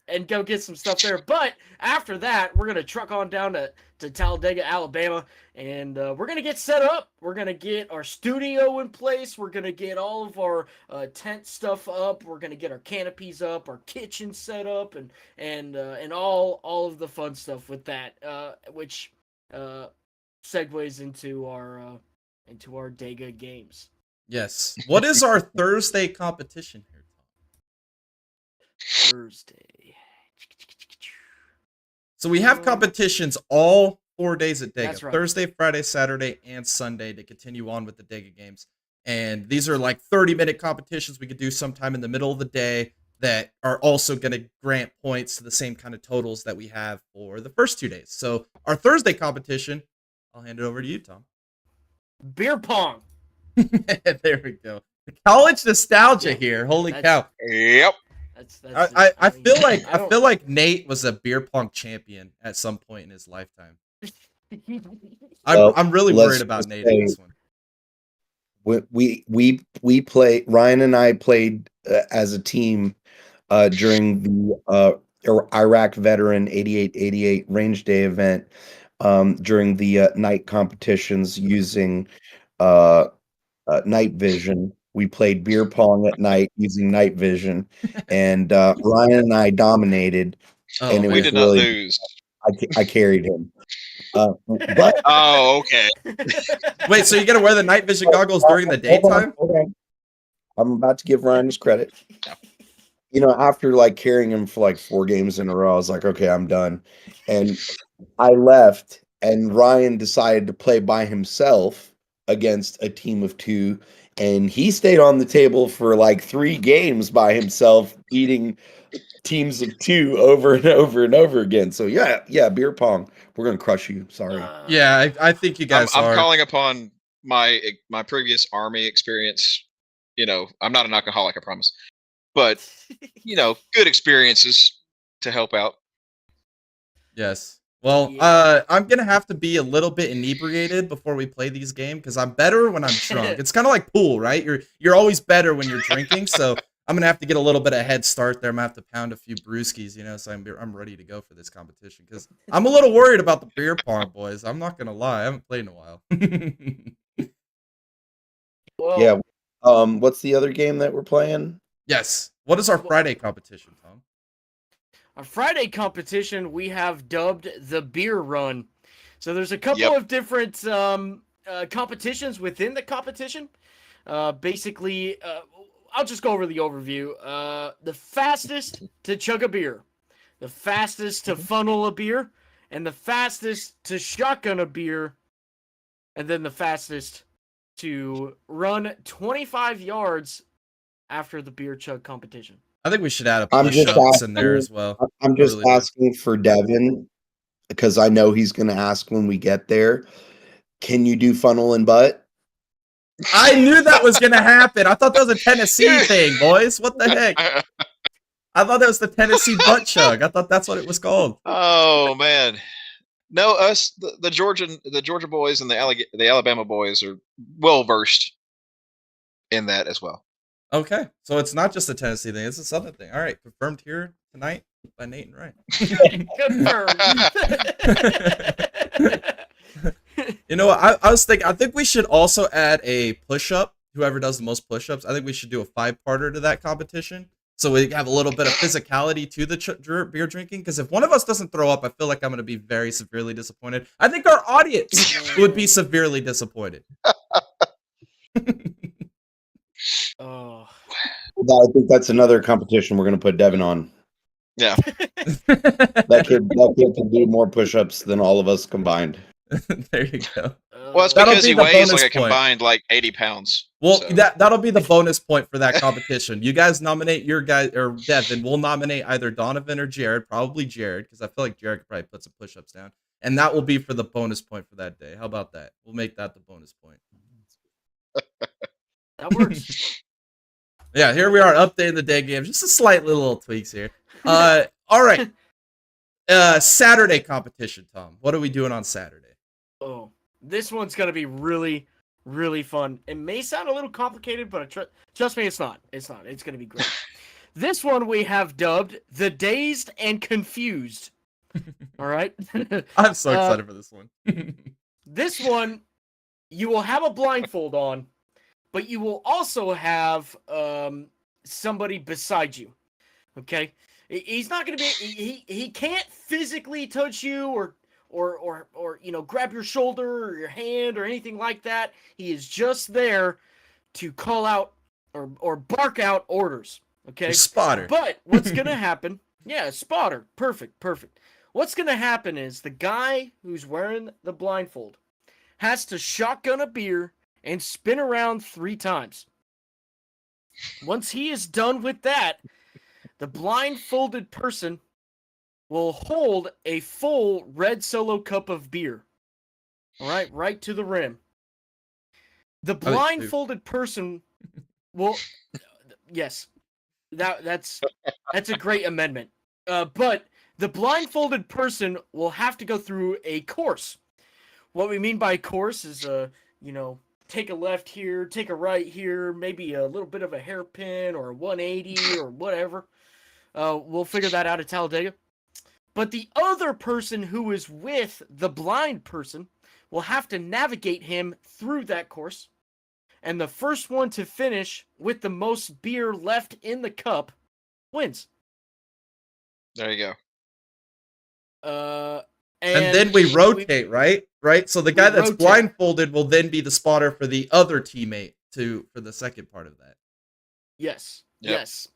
[SPEAKER 2] and go get some stuff there. But after that, we're going to truck on down to Talladega, Alabama, and we're going to get set up. We're going to get our studio in place. We're going to get all of our tent stuff up. We're going to get our canopies up, our kitchen set up, and all of the fun stuff with that, which segues into our Dega Games.
[SPEAKER 1] Yes. What is our Thursday competition here?
[SPEAKER 2] Thursday.
[SPEAKER 1] So we have competitions all 4 days at Dega.
[SPEAKER 2] That's right.
[SPEAKER 1] Thursday, Friday, Saturday, and Sunday to continue on with the Dega Games. And these are like 30-minute competitions we could do sometime in the middle of the day that are also going to grant points to the same kind of totals that we have for the first 2 days. So our Thursday competition, I'll hand it over to you, Tom.
[SPEAKER 2] Beer pong.
[SPEAKER 1] There we go. College nostalgia
[SPEAKER 2] Yeah,
[SPEAKER 1] here. Holy
[SPEAKER 2] that's-
[SPEAKER 1] cow.
[SPEAKER 3] Yep.
[SPEAKER 1] I
[SPEAKER 2] mean,
[SPEAKER 1] feel like Nate was a beer pong champion at some point in his lifetime.
[SPEAKER 4] Well,
[SPEAKER 1] I'm really
[SPEAKER 4] let's
[SPEAKER 1] worried about
[SPEAKER 4] just
[SPEAKER 1] Nate in this one.
[SPEAKER 4] We play. Ryan and I played as a team during the Iraq Veteran 8888 Range Day event during the night competitions using night vision. We played beer pong at night using night vision, and Ryan and I dominated,
[SPEAKER 1] Oh,
[SPEAKER 4] and it
[SPEAKER 3] We
[SPEAKER 4] was
[SPEAKER 3] did not
[SPEAKER 4] really
[SPEAKER 3] lose.
[SPEAKER 4] I carried him. But
[SPEAKER 3] Oh, okay.
[SPEAKER 1] wait, so you got to wear the night vision goggles during the
[SPEAKER 4] hold on,
[SPEAKER 1] daytime?
[SPEAKER 4] hold on. I'm about to give Ryan his credit. You know, after like carrying him for like 4 games in a row, I was like, okay, I'm done. And I left, and Ryan decided to play by himself against a team of 2. And he stayed on the table for like 3 games by himself, beating teams of 2 over and over and over again. So yeah, beer pong. We're gonna crush you. Sorry.
[SPEAKER 1] Yeah, I think you guys
[SPEAKER 3] I'm
[SPEAKER 1] are.
[SPEAKER 3] calling upon my previous army experience. You know, I'm not an alcoholic, I promise. But you know, good experiences to help out.
[SPEAKER 1] Yes. Well,
[SPEAKER 2] Yeah.
[SPEAKER 1] I'm gonna have to be a little bit inebriated before we play these games because I'm better when I'm drunk. It's kind of like pool, right? You're always better when you're drinking. So I'm gonna have to get a little bit of head start there. I'm gonna have to pound a few brewskis, you know, so I'm ready to go for this competition because I'm a little worried about the beer pong, boys. I'm not gonna lie. I haven't played in a while.
[SPEAKER 2] Well,
[SPEAKER 4] Yeah. What's the other game that we're playing?
[SPEAKER 1] Yes. What is our Friday competition, Tom?
[SPEAKER 2] our Friday competition we have dubbed the Beer Run. So there's a couple
[SPEAKER 3] Yep.
[SPEAKER 2] of different competitions within the competition. Basically, I'll just go over the overview. The fastest to chug a beer, the fastest to funnel a beer, and the fastest to shotgun a beer, and then the fastest to run 25 yards after the beer chug competition.
[SPEAKER 1] I think we should add a
[SPEAKER 4] I'm just
[SPEAKER 1] push-ups in there
[SPEAKER 4] asking.
[SPEAKER 1] as well.
[SPEAKER 4] I'm
[SPEAKER 1] I
[SPEAKER 4] just
[SPEAKER 1] really do.
[SPEAKER 4] asking for Devin because I know he's going to ask when we get there. Can you do funnel and butt?
[SPEAKER 1] I knew that was gonna happen. I thought that was a Tennessee thing, boys. What the heck? I thought that was the Tennessee butt chug. I thought that's what it was called.
[SPEAKER 3] Oh man. No, us the Georgia boys and the Alabama boys are well versed in that as well.
[SPEAKER 1] Okay, so it's not just a Tennessee thing; it's a Southern thing. All right, confirmed here tonight by Nate and Ryan.
[SPEAKER 2] Confirmed.
[SPEAKER 1] You know what? I was thinking. I think we should also add a push-up. Whoever does the most push-ups, I think we should do a 5-parter to that competition, so we have a little bit of physicality to the beer drinking. Because if one of us doesn't throw up, I feel like I'm going to be very severely disappointed. I think our audience would be severely disappointed.
[SPEAKER 2] Oh.
[SPEAKER 4] I think that's another competition we're going to put Devin on.
[SPEAKER 3] Yeah.
[SPEAKER 4] That kid can do more push-ups than all of us combined.
[SPEAKER 1] There you go.
[SPEAKER 3] Well, it's
[SPEAKER 1] That'll
[SPEAKER 3] because
[SPEAKER 1] be
[SPEAKER 3] he
[SPEAKER 1] the
[SPEAKER 3] weighs
[SPEAKER 1] bonus
[SPEAKER 3] like a
[SPEAKER 1] point.
[SPEAKER 3] combined like 80 pounds.
[SPEAKER 1] Well,
[SPEAKER 3] so.
[SPEAKER 1] that'll be the bonus point for that competition. You guys nominate your guy or Devin. We'll nominate either Donovan or Jared. Probably Jared because I feel like Jared could probably put some push-ups down, and that will be for the bonus point for that day. How about that? We'll make that the bonus point.
[SPEAKER 2] That works.
[SPEAKER 1] Yeah, here we are updating the day games. Just a slight little tweaks here. All right. Saturday competition, Tom. What are we doing on Saturday?
[SPEAKER 2] Oh, this one's gonna be really, really fun. It may sound a little complicated, but trust me, it's not. It's not. It's gonna be great. This one we have dubbed the Dazed and Confused. All right.
[SPEAKER 1] I'm so excited for this one.
[SPEAKER 2] This one, you will have a blindfold on, but you will also have somebody beside you. Okay, he's not gonna be. He can't physically touch you or you know, grab your shoulder or your hand or anything like that. He is just there to call out or bark out orders. Okay,
[SPEAKER 1] Spotter.
[SPEAKER 2] But what's gonna happen? Yeah, spotter. Perfect. What's gonna happen is the guy who's wearing the blindfold has to shotgun a beer and spin around 3 times. Once he is done with that, the blindfolded person will hold a full red Solo cup of beer. All right, right to the rim. The blindfolded person will, yes, that's a great amendment. But the blindfolded person will have to go through a course. What we mean by course is, take a left here, take a right here, maybe a little bit of a hairpin or a 180 or whatever. We'll figure that out at Talladega. But the other person who is with the blind person will have to navigate him through that course. And the first one to finish with the most beer left in the cup wins.
[SPEAKER 3] There you
[SPEAKER 2] go.
[SPEAKER 1] And then we rotate, right? Right? So the guy that's blindfolded will then be the spotter for the other teammate for the second part of that.
[SPEAKER 2] Yes.
[SPEAKER 3] Yep.
[SPEAKER 2] Yes.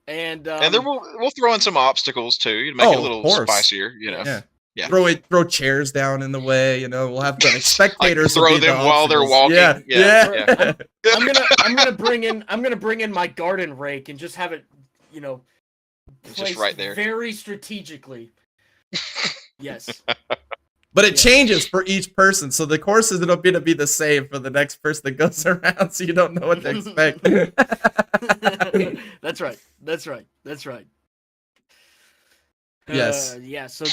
[SPEAKER 2] And
[SPEAKER 3] then we'll throw in some obstacles too to make it a little spicier,
[SPEAKER 1] Yeah. Throw chairs down in the way, We'll have the spectators
[SPEAKER 3] throw them while they're walking.
[SPEAKER 1] Yeah.
[SPEAKER 2] I'm gonna bring in my garden rake and just have it, placed
[SPEAKER 3] just right there,
[SPEAKER 2] very strategically. Yes.
[SPEAKER 1] But it changes for each person, so the courses it'll be to be the same for the next person that goes around, so you don't know what to expect.
[SPEAKER 2] That's right.
[SPEAKER 1] Yes.
[SPEAKER 2] Yeah. So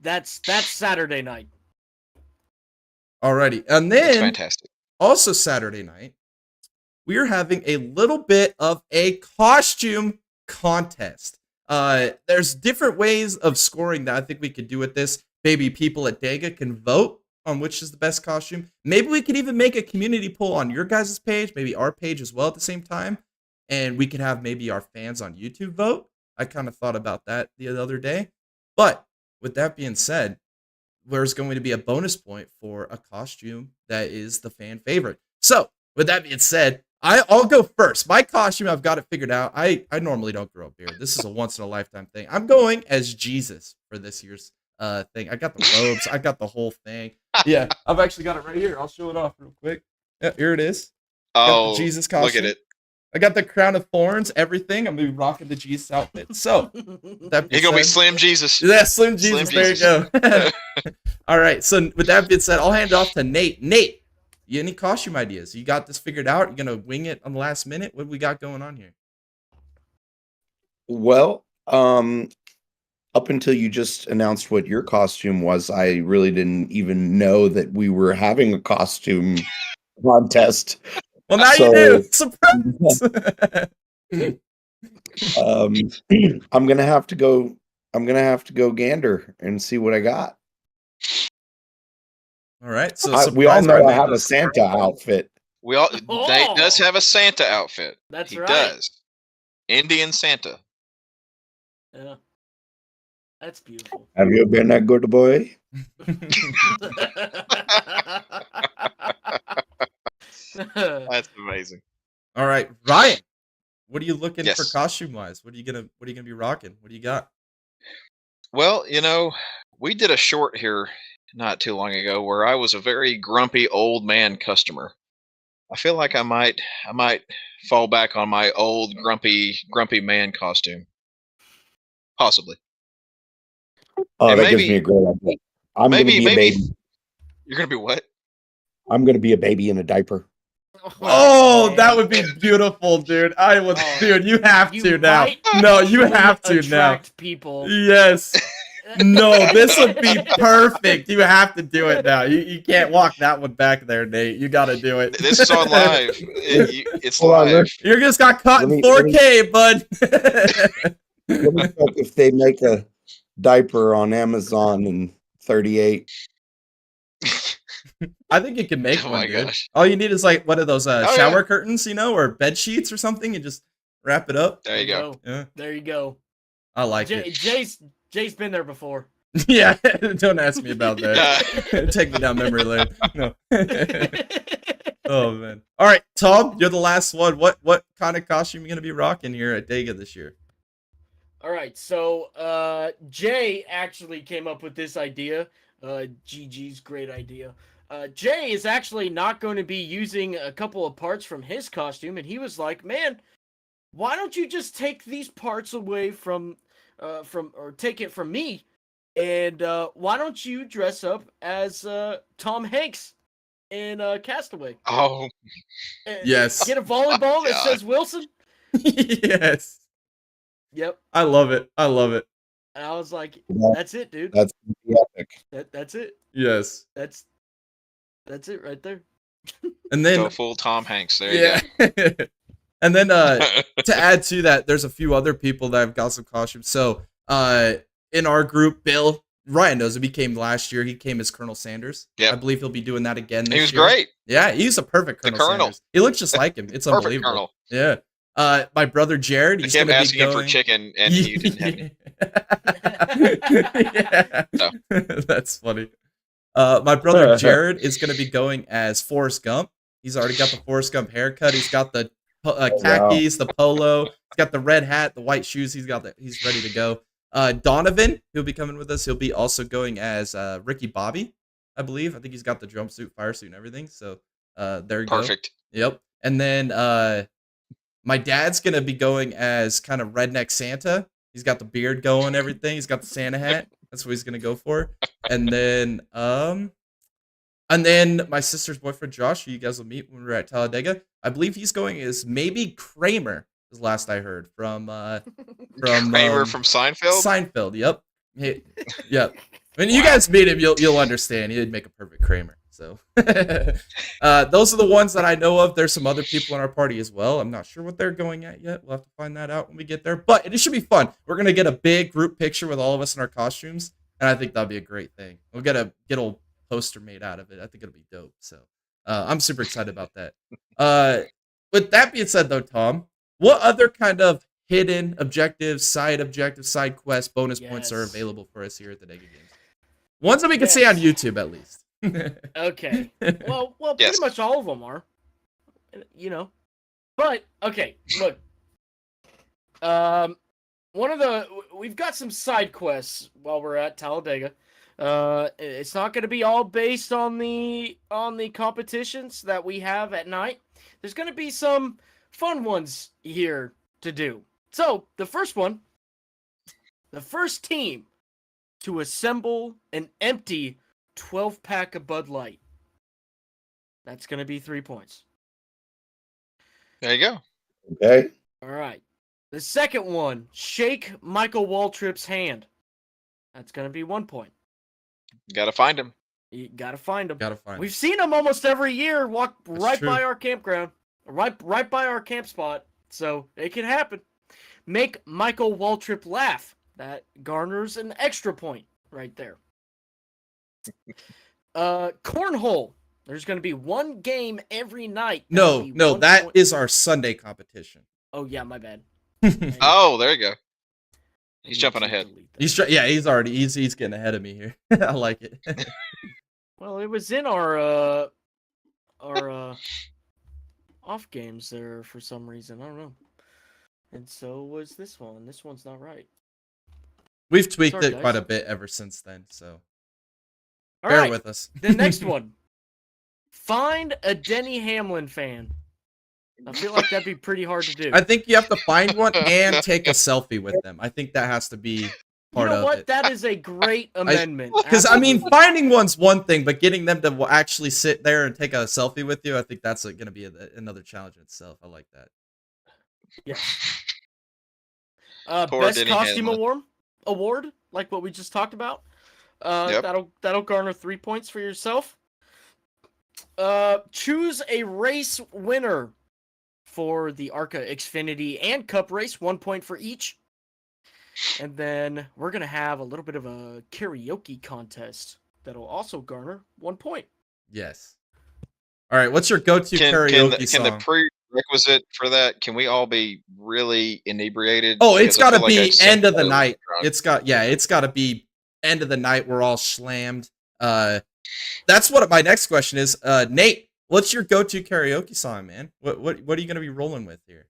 [SPEAKER 2] that's Saturday night.
[SPEAKER 1] Alrighty, and then
[SPEAKER 3] that's fantastic.
[SPEAKER 1] Also Saturday night, we are having a little bit of a costume contest. There's different ways of scoring that I think we could do with this. Maybe people at Dega can vote on which is the best costume. Maybe we could even make a community poll on your guys' page, maybe our page as well at the same time. And we could have maybe our fans on YouTube vote. I kind of thought about that the other day. But with that being said, there's going to be a bonus point for a costume that is the fan favorite. So with that being said, I'll go first. My costume, I've got it figured out. I normally don't grow a beard. This is a once in a lifetime thing. I'm going as Jesus for this year's thing. I got the robes. I got the whole thing. Yeah, I've actually got it right here. I'll show it off real quick. Yeah, here it is.
[SPEAKER 3] Oh,
[SPEAKER 1] the Jesus costume.
[SPEAKER 3] Look at it.
[SPEAKER 1] I got the crown of thorns, everything. I'm gonna be rocking the Jesus outfit. So
[SPEAKER 3] you're gonna be Slim Jesus.
[SPEAKER 1] Yeah, Slim Jesus. There you go. All right. So with that being said, I'll hand it off to Nate. Nate, you any costume ideas? You got this figured out? You're gonna wing it on the last minute? What do we got going on here?
[SPEAKER 4] Well, up until you just announced what your costume was, I really didn't even know that we were having a costume contest.
[SPEAKER 1] Well, now you do. Surprise!
[SPEAKER 4] I'm gonna have to go. I'm gonna have to go gander and see what I got.
[SPEAKER 1] All right. So
[SPEAKER 4] we all know I have a Santa outfit.
[SPEAKER 3] Nate does have a Santa outfit.
[SPEAKER 2] That's
[SPEAKER 3] he
[SPEAKER 2] right.
[SPEAKER 3] Does. Indian Santa.
[SPEAKER 2] Yeah. That's beautiful.
[SPEAKER 4] Have you been a good boy?
[SPEAKER 3] That's amazing.
[SPEAKER 1] All right, Ryan, what are you looking for costume wise? What are you gonna be rocking? What do you got?
[SPEAKER 3] Well, we did a short here not too long ago where I was a very grumpy old man customer. I feel like I might fall back on my old grumpy man costume. Possibly.
[SPEAKER 4] Oh, and that gives me a great idea. I'm gonna be a baby.
[SPEAKER 3] You're gonna be what?
[SPEAKER 4] I'm gonna be a baby in a diaper.
[SPEAKER 1] Oh, that would be beautiful, dude. Dude, you have to now. No, you have to now.
[SPEAKER 2] People.
[SPEAKER 1] Yes. No, this would be perfect. You have to do it now. You can't walk that one back there, Nate. You got to do it.
[SPEAKER 3] This is on live. It's live.
[SPEAKER 1] You just got caught in 4K, bud.
[SPEAKER 4] Let me check if they make a diaper on Amazon in 38.
[SPEAKER 1] I think you can make one, dude. Gosh. All you need is like one of those shower curtains, or bed sheets or something, and just wrap it up.
[SPEAKER 3] There you go.
[SPEAKER 2] Yeah. There you go.
[SPEAKER 1] I like it.
[SPEAKER 2] Jay's been there before.
[SPEAKER 1] Yeah, don't ask me about that. Take me down memory lane. No. Oh man. All right, Tom, you're the last one. What kind of costume are you gonna be rocking here at Dega this year?
[SPEAKER 2] All right, so Jay actually came up with this idea. GG's great idea. Jay is actually not going to be using a couple of parts from his costume, and he was like, "Man, why don't you just take these parts away or take it from me, and why don't you dress up as Tom Hanks in Castaway?
[SPEAKER 3] Oh,
[SPEAKER 1] Yes.
[SPEAKER 2] Get a volleyball that
[SPEAKER 3] God.
[SPEAKER 2] says Wilson."
[SPEAKER 1] Yes.
[SPEAKER 2] Yep.
[SPEAKER 1] I love it. I love it.
[SPEAKER 2] And I was like,
[SPEAKER 4] Yeah.
[SPEAKER 2] "That's it, dude.
[SPEAKER 4] That's epic.
[SPEAKER 2] That's it.
[SPEAKER 1] Yes.
[SPEAKER 2] That's it right there."
[SPEAKER 1] And then
[SPEAKER 3] Go full Tom Hanks. There you
[SPEAKER 1] yeah. And then
[SPEAKER 3] go.
[SPEAKER 1] to add to that, there's a few other people that have got some costumes. So in our group, Bill, Ryan knows him. He came last year. He came as Colonel Sanders.
[SPEAKER 3] Yep.
[SPEAKER 1] I believe he'll be doing that again this
[SPEAKER 3] He was
[SPEAKER 1] year.
[SPEAKER 3] great.
[SPEAKER 1] Yeah, he's a perfect
[SPEAKER 3] The
[SPEAKER 1] Colonel
[SPEAKER 3] Colonel.
[SPEAKER 1] Sanders. He looks just like him. It's
[SPEAKER 3] Perfect
[SPEAKER 1] unbelievable.
[SPEAKER 3] Colonel.
[SPEAKER 1] Yeah. My brother Jared,
[SPEAKER 3] I
[SPEAKER 1] he's
[SPEAKER 3] kept
[SPEAKER 1] going to be
[SPEAKER 3] asking him
[SPEAKER 1] going...
[SPEAKER 3] for chicken, and you didn't have any.
[SPEAKER 1] Yeah.
[SPEAKER 3] So.
[SPEAKER 1] That's funny. My brother Jared is going to be going as Forrest Gump. He's already got the Forrest Gump haircut. He's got the khakis, the polo. He's got the red hat, the white shoes. He's ready to go. Donovan, who'll be coming with us. He'll be also going as Ricky Bobby, I believe. I think he's got the jumpsuit, fire suit, and everything. So there you go.
[SPEAKER 3] Perfect.
[SPEAKER 1] Yep. And then my dad's going to be going as kind of redneck Santa. He's got the beard going, everything. He's got the Santa hat. That's what he's going to go for. And then my sister's boyfriend Josh, who you guys will meet when we're at Talladega, I believe he's going as maybe Kramer, is last I heard from
[SPEAKER 3] Kramer from Seinfeld.
[SPEAKER 1] Seinfeld, yep. Yep. When you guys meet him, you'll understand. He'd make a perfect Kramer. So those are the ones that I know of. There's some other people in our party as well. I'm not sure what they're going at yet. We'll have to find that out when we get there. But it should be fun. We're gonna get a big group picture with all of us in our costumes, and I think that'll be a great thing. We'll get a poster made out of it. I think it'll be dope. So I'm super excited about that. With that being said, though, Tom, what other kind of hidden objectives, side quest, bonus points are available for us here at the Dega Games? Ones that we can see on YouTube, at least.
[SPEAKER 2] Okay. Well,
[SPEAKER 3] Yes.
[SPEAKER 2] pretty much all of them are. But okay, look. We've got some side quests while we're at Talladega. It's not going to be all based on the competitions that we have at night. There's going to be some fun ones here to do. So, the first team to assemble an empty 12-pack of Bud Light. That's going to be 3 points.
[SPEAKER 3] There you go.
[SPEAKER 4] Okay.
[SPEAKER 2] All right. The second one, shake Michael Waltrip's hand. That's going to be 1 point.
[SPEAKER 3] Got to find him.
[SPEAKER 2] You got to find him. We've
[SPEAKER 1] Him.
[SPEAKER 2] seen him almost every year walk right
[SPEAKER 1] true.
[SPEAKER 2] by our campground, right by our camp spot. So it can happen. Make Michael Waltrip laugh. That garners an extra point right there. Cornhole. There's going to be one game every night.
[SPEAKER 1] No, that is our Sunday competition.
[SPEAKER 2] Oh yeah, my bad.
[SPEAKER 3] Oh, there you go. He's jumping ahead.
[SPEAKER 1] He's getting ahead of me here. I like it.
[SPEAKER 2] Well, it was in our off games there for some reason. I don't know. And so was this one. This one's not right.
[SPEAKER 1] We've tweaked
[SPEAKER 2] Sorry,
[SPEAKER 1] it
[SPEAKER 2] guys.
[SPEAKER 1] quite a bit ever since then, so
[SPEAKER 2] All
[SPEAKER 1] bear
[SPEAKER 2] right.
[SPEAKER 1] with us.
[SPEAKER 2] The next one. Find a Denny Hamlin fan. I feel like that'd be pretty hard to do.
[SPEAKER 1] I think you have to find one and take a selfie with them. I think that has to be part of it.
[SPEAKER 2] That is a great amendment.
[SPEAKER 1] Because, I mean,
[SPEAKER 2] Absolutely.
[SPEAKER 1] finding one's one thing, but getting them to actually sit there and take a selfie with you, I think that's going to be another challenge in itself. I like that.
[SPEAKER 2] Yeah.
[SPEAKER 3] Poor
[SPEAKER 2] Best
[SPEAKER 3] Denny
[SPEAKER 2] costume
[SPEAKER 3] Hamlin.
[SPEAKER 2] award, like what we just talked about.
[SPEAKER 3] Yep.
[SPEAKER 2] That'll garner 3 points for yourself. Choose a race winner for the Arca Xfinity and Cup race, 1 point for each. And then we're gonna have a little bit of a karaoke contest that'll also garner 1 point.
[SPEAKER 1] Yes. All right, what's your go-to karaoke
[SPEAKER 3] Can the
[SPEAKER 1] song?
[SPEAKER 3] prerequisite for that? Can we all be really inebriated?
[SPEAKER 1] Oh, it's
[SPEAKER 3] Because I
[SPEAKER 1] got to
[SPEAKER 3] feel like
[SPEAKER 1] be
[SPEAKER 3] I'd
[SPEAKER 1] end of the
[SPEAKER 3] so
[SPEAKER 1] night.
[SPEAKER 3] drunk.
[SPEAKER 1] It's got to be end of the night. We're all slammed. That's what my next question is. Nate, what's your go-to karaoke song, man? What are you gonna be rolling with here?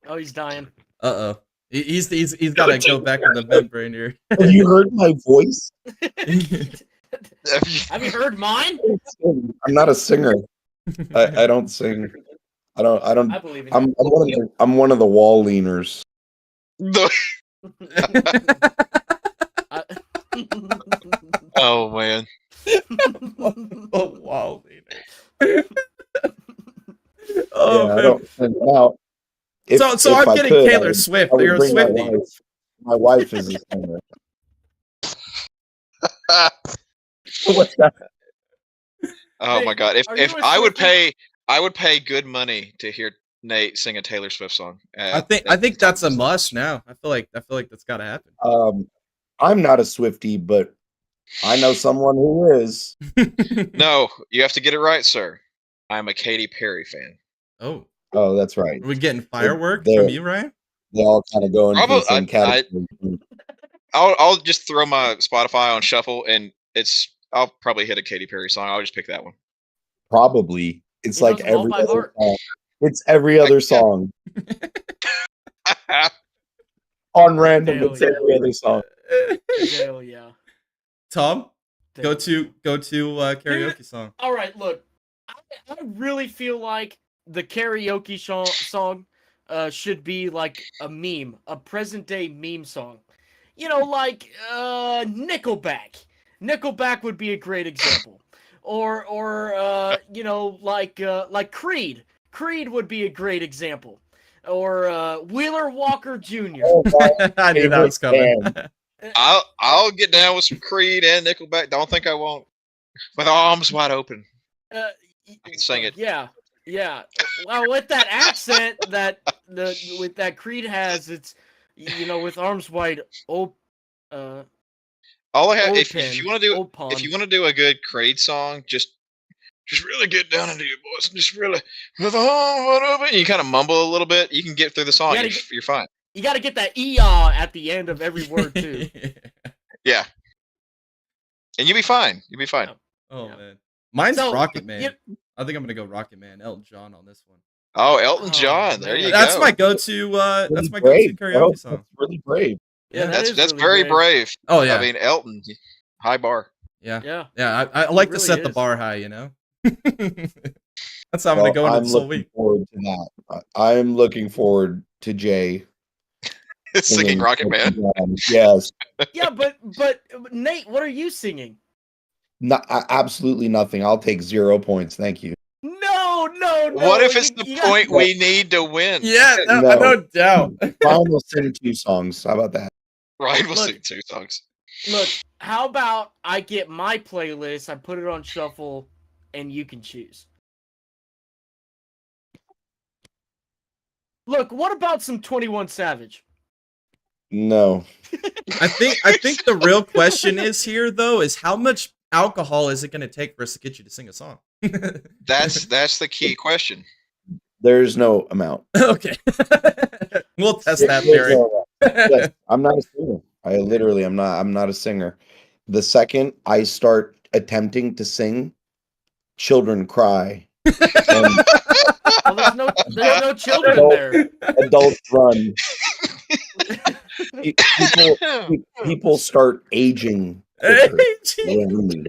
[SPEAKER 2] Oh, he's dying.
[SPEAKER 1] Uh-oh. He's got to go back in the membrane here.
[SPEAKER 4] Have you heard my voice?
[SPEAKER 2] Have you heard mine?
[SPEAKER 4] I'm not a singer. I don't sing. I don't.
[SPEAKER 2] I believe in you.
[SPEAKER 4] I'm one of the wall leaners.
[SPEAKER 3] Oh man.
[SPEAKER 1] Oh wow, oh
[SPEAKER 4] Yeah, I
[SPEAKER 1] man.
[SPEAKER 4] don't sing. Now,
[SPEAKER 1] So
[SPEAKER 4] if
[SPEAKER 1] I'm
[SPEAKER 4] I
[SPEAKER 1] getting
[SPEAKER 4] could,
[SPEAKER 1] Taylor
[SPEAKER 4] I
[SPEAKER 1] Swift.
[SPEAKER 4] would
[SPEAKER 1] You're a
[SPEAKER 4] bring my
[SPEAKER 1] Swiftie.
[SPEAKER 4] wife. My wife is a singer. What's that?
[SPEAKER 3] Oh
[SPEAKER 2] Nate,
[SPEAKER 3] my god! If
[SPEAKER 2] are you a
[SPEAKER 3] I would
[SPEAKER 2] Swiftie?
[SPEAKER 3] pay good money to hear Nate sing a Taylor Swift song.
[SPEAKER 1] I think that's a must now. I feel like that's got to happen.
[SPEAKER 4] I'm not a Swiftie, but I know someone who is.
[SPEAKER 3] No, you have to get it right, sir. I'm a Katy Perry fan.
[SPEAKER 1] Oh,
[SPEAKER 4] Oh, that's right.
[SPEAKER 1] are we getting fireworks
[SPEAKER 4] They're-
[SPEAKER 1] from you, Ryan?
[SPEAKER 4] They all kind of go into the same
[SPEAKER 3] Probably-
[SPEAKER 4] category.
[SPEAKER 3] I'll just throw my Spotify on shuffle, and I'll probably hit a Katy Perry song. I'll just pick that one.
[SPEAKER 4] Probably. It's
[SPEAKER 2] He
[SPEAKER 4] like
[SPEAKER 2] knows them all
[SPEAKER 4] every
[SPEAKER 2] by
[SPEAKER 4] other
[SPEAKER 2] heart.
[SPEAKER 4] song. It's every other song. On random,
[SPEAKER 2] Hell
[SPEAKER 4] it's
[SPEAKER 2] yeah.
[SPEAKER 4] every other song.
[SPEAKER 2] Hell yeah.
[SPEAKER 1] Tom,
[SPEAKER 2] Hell
[SPEAKER 1] go to karaoke song.
[SPEAKER 2] All right, look, I really feel like the karaoke song should be like a meme, a present day meme song. You know, like Nickelback. Nickelback would be a great example. Or you know, like Creed. Creed would be a great example. Or Wheeler Walker Jr.
[SPEAKER 4] Oh, my
[SPEAKER 1] I knew that was coming.
[SPEAKER 4] band.
[SPEAKER 3] I'll get down with some Creed and Nickelback. Don't think I won't. With arms wide open.
[SPEAKER 2] I
[SPEAKER 3] can sing it.
[SPEAKER 2] Yeah, yeah. Well, with that accent with that Creed has, it's with arms wide open.
[SPEAKER 3] All I have,
[SPEAKER 2] Old
[SPEAKER 3] if
[SPEAKER 2] pen,
[SPEAKER 3] you want to do
[SPEAKER 2] old pond.
[SPEAKER 3] if you want to do a good Creed song, just really get down into your voice and just really with arms wide open. You kind of mumble a little bit. You can get through the song. You're fine.
[SPEAKER 2] You got to get that "eeyaw" at the end of every word too.
[SPEAKER 3] Yeah, and you'll be fine. You'll be fine.
[SPEAKER 1] Oh
[SPEAKER 2] Yeah.
[SPEAKER 1] man, mine's
[SPEAKER 2] So,
[SPEAKER 1] Rocket Man.
[SPEAKER 2] you-
[SPEAKER 1] I think I'm gonna go Rocket Man. Elton John on this one.
[SPEAKER 3] Oh, Elton
[SPEAKER 2] Oh,
[SPEAKER 3] John. There
[SPEAKER 2] man.
[SPEAKER 3] you
[SPEAKER 1] That's
[SPEAKER 3] go.
[SPEAKER 1] my go-to. That's
[SPEAKER 4] Really
[SPEAKER 1] my
[SPEAKER 4] brave,
[SPEAKER 1] go-to
[SPEAKER 4] bro.
[SPEAKER 1] karaoke song.
[SPEAKER 4] That's really brave.
[SPEAKER 2] Yeah,
[SPEAKER 1] Yeah.
[SPEAKER 2] that
[SPEAKER 3] That's
[SPEAKER 2] is
[SPEAKER 3] very
[SPEAKER 2] really
[SPEAKER 3] brave.
[SPEAKER 1] Oh yeah,
[SPEAKER 3] I mean, Elton, high bar.
[SPEAKER 1] yeah.
[SPEAKER 2] Yeah.
[SPEAKER 1] I like to
[SPEAKER 2] really
[SPEAKER 1] set the
[SPEAKER 2] is.
[SPEAKER 1] bar high. That's how I'm gonna go into
[SPEAKER 4] I'm
[SPEAKER 1] this whole
[SPEAKER 4] looking
[SPEAKER 1] week.
[SPEAKER 4] forward to that. I'm looking forward to Jay
[SPEAKER 3] Singing Rocket Man.
[SPEAKER 4] Yes.
[SPEAKER 2] Yeah, but Nate, what are you singing?
[SPEAKER 4] Absolutely nothing. I'll take 0 points. Thank you.
[SPEAKER 2] No.
[SPEAKER 3] What if it's
[SPEAKER 2] you
[SPEAKER 3] the
[SPEAKER 2] gotta-
[SPEAKER 3] point we need to win?
[SPEAKER 1] Yeah,
[SPEAKER 4] No.
[SPEAKER 1] no doubt.
[SPEAKER 4] Ryan will sing 2 songs. How about that?
[SPEAKER 3] Ryan will
[SPEAKER 2] Look.
[SPEAKER 3] sing 2 songs.
[SPEAKER 2] Look, how about I get my playlist, I put it on shuffle, and you can choose. Look, what about some 21 Savage?
[SPEAKER 4] No.
[SPEAKER 1] I think the real question is here though is how much alcohol is it going to take for us to get you to sing a song?
[SPEAKER 3] That's the key question.
[SPEAKER 4] There's no amount.
[SPEAKER 1] Okay, we'll test that
[SPEAKER 4] There's
[SPEAKER 1] theory.
[SPEAKER 4] no amount. Yes, I'm not a singer. I literally am not. I'm not a singer. The second I start attempting to sing, children cry. And
[SPEAKER 2] Well, there's no children
[SPEAKER 4] Adult-
[SPEAKER 2] there.
[SPEAKER 4] adults run. People start aging quicker around me